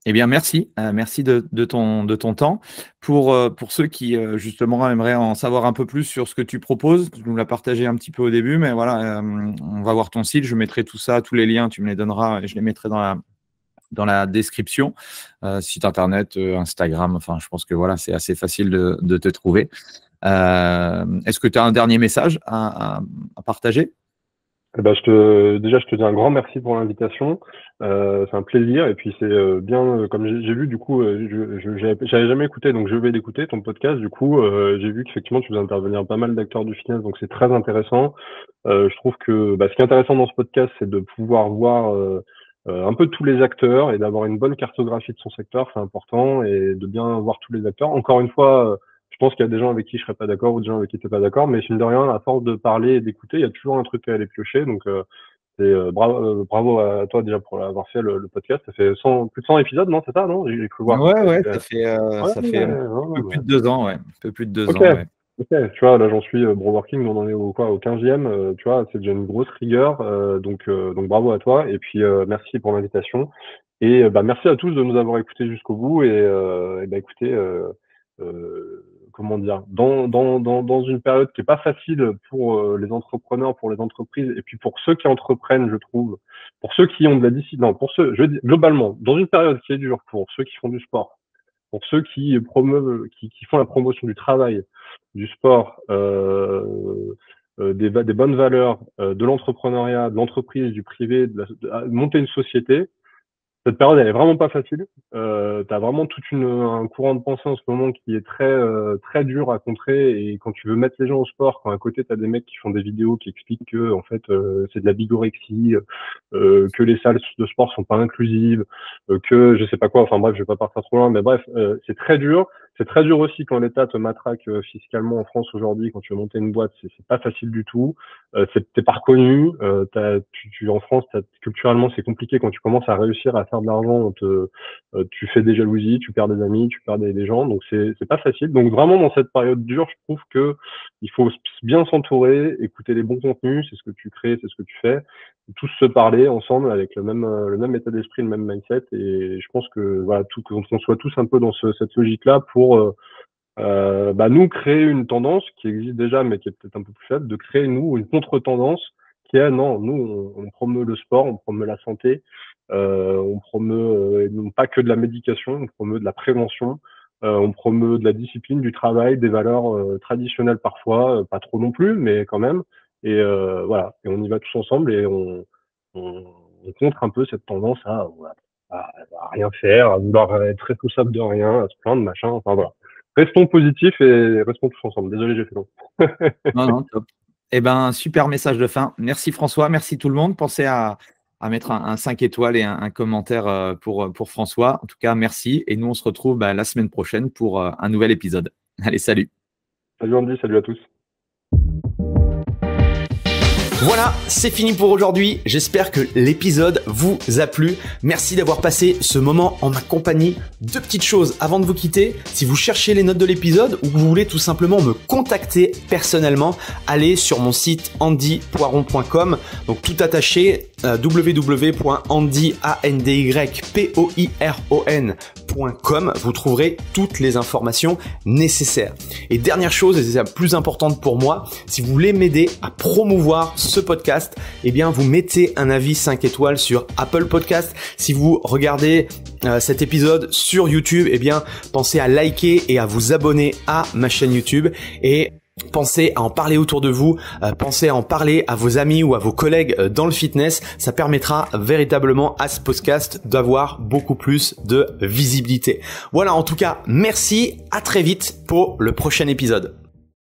Eh bien, merci. Merci de ton temps. Pour ceux qui, justement, aimeraient en savoir un peu plus sur ce que tu proposes, tu nous l'as partagé un petit peu au début, mais voilà, on va voir ton site. Je mettrai tout ça, tous les liens, tu me les donneras et je les mettrai dans la description. Site internet, Instagram, enfin, je pense que voilà, c'est assez facile de te trouver. Est-ce que tu as un dernier message à partager? Ben, déjà, je te dis un grand merci pour l'invitation. C'est un plaisir. Et puis, c'est bien, comme j'ai vu, du coup, j'avais jamais écouté, donc je vais l'écouter, ton podcast. Du coup, j'ai vu qu'effectivement, tu faisais intervenir pas mal d'acteurs du fitness, donc c'est très intéressant. Je trouve que ce qui est intéressant dans ce podcast, c'est de pouvoir voir un peu tous les acteurs et d'avoir une bonne cartographie de son secteur, c'est important, et de bien voir tous les acteurs. Encore une fois, je pense qu'il y a des gens avec qui je serais pas d'accord ou des gens avec qui tu n'es pas d'accord, mais mine de rien, à force de parler et d'écouter, il y a toujours un truc à aller piocher. Donc, bravo à toi déjà pour avoir fait le podcast. Ça fait plus de 100 épisodes, non? C'est ça, non? J'ai cru voir. Ouais, ça fait un peu plus Ouais. de 2 ans, ouais. Un peu plus de deux Ok, ans, ouais. ok. Tu vois, là j'en suis bro working, on en est au 15e. Tu vois, c'est déjà une grosse rigueur. Donc bravo à toi. Et puis merci pour l'invitation. Et merci à tous de nous avoir écoutés jusqu'au bout. Et écoutez, comment dire, dans une période qui est pas facile pour les entrepreneurs, pour les entreprises, et puis pour ceux qui entreprennent, je trouve, pour ceux qui ont de la discipline, pour ceux, je dis globalement, dans une période qui est dure pour ceux qui font du sport, pour ceux qui promeuvent, qui font la promotion du travail, du sport, des bonnes valeurs, de l'entrepreneuriat, de l'entreprise, du privé, de monter une société. Cette période, elle est vraiment pas facile. T'as vraiment un courant de pensée en ce moment qui est très dur à contrer. Et quand tu veux mettre les gens au sport, quand à côté t'as des mecs qui font des vidéos qui expliquent que en fait c'est de la bigorexie, que les salles de sport sont pas inclusives, que je sais pas quoi. Enfin bref, je vais pas partir trop loin, mais bref, c'est très dur. C'est très dur aussi quand l'État te matraque fiscalement en France aujourd'hui. Quand tu veux monter une boîte, c'est pas facile du tout. T'es pas reconnu. En France, culturellement, c'est compliqué quand tu commences à réussir à faire de l'argent. Tu fais des jalousies, tu perds des amis, tu perds des gens. Donc c'est pas facile. Donc vraiment dans cette période dure, je trouve que il faut bien s'entourer, écouter les bons contenus. C'est ce que tu crées, c'est ce que tu fais. Tous se parler ensemble avec le même état d'esprit, le même mindset. Et je pense que voilà, qu'on soit tous un peu dans cette logique-là pour nous créer une tendance qui existe déjà mais qui est peut-être un peu plus faible, de créer nous une contre-tendance qui est non, nous on promeut le sport, on promeut la santé, on promeut non pas que de la médication, on promeut de la prévention, on promeut de la discipline, du travail, des valeurs traditionnelles parfois, pas trop non plus, mais quand même. Et voilà, et on y va tous ensemble et on, on contre un peu cette tendance à rien faire, à vouloir être responsable de rien, à se plaindre, machin, enfin voilà. Restons positifs et restons tous ensemble. Désolé, j'ai fait long. Non, top. Eh ben, super message de fin. Merci François, merci tout le monde. Pensez à mettre un 5 étoiles et un commentaire pour François. En tout cas, merci. Et nous, on se retrouve la semaine prochaine pour un nouvel épisode. Allez, salut. Salut Andy, salut à tous. Voilà, c'est fini pour aujourd'hui. J'espère que l'épisode vous a plu. Merci d'avoir passé ce moment en ma compagnie. Deux petites choses avant de vous quitter. Si vous cherchez les notes de l'épisode ou que vous voulez tout simplement me contacter personnellement, allez sur mon site andypoiron.com. Donc tout attaché, www.andypoiron.com. Vous trouverez toutes les informations nécessaires. Et dernière chose, et c'est la plus importante pour moi, si vous voulez m'aider à promouvoir ce podcast, eh bien vous mettez un avis 5 étoiles sur Apple Podcast. Si vous regardez cet épisode sur YouTube, eh bien pensez à liker et à vous abonner à ma chaîne YouTube et pensez à en parler autour de vous, pensez à en parler à vos amis ou à vos collègues dans le fitness. Ça permettra véritablement à ce podcast d'avoir beaucoup plus de visibilité. Voilà, en tout cas, merci, à très vite pour le prochain épisode.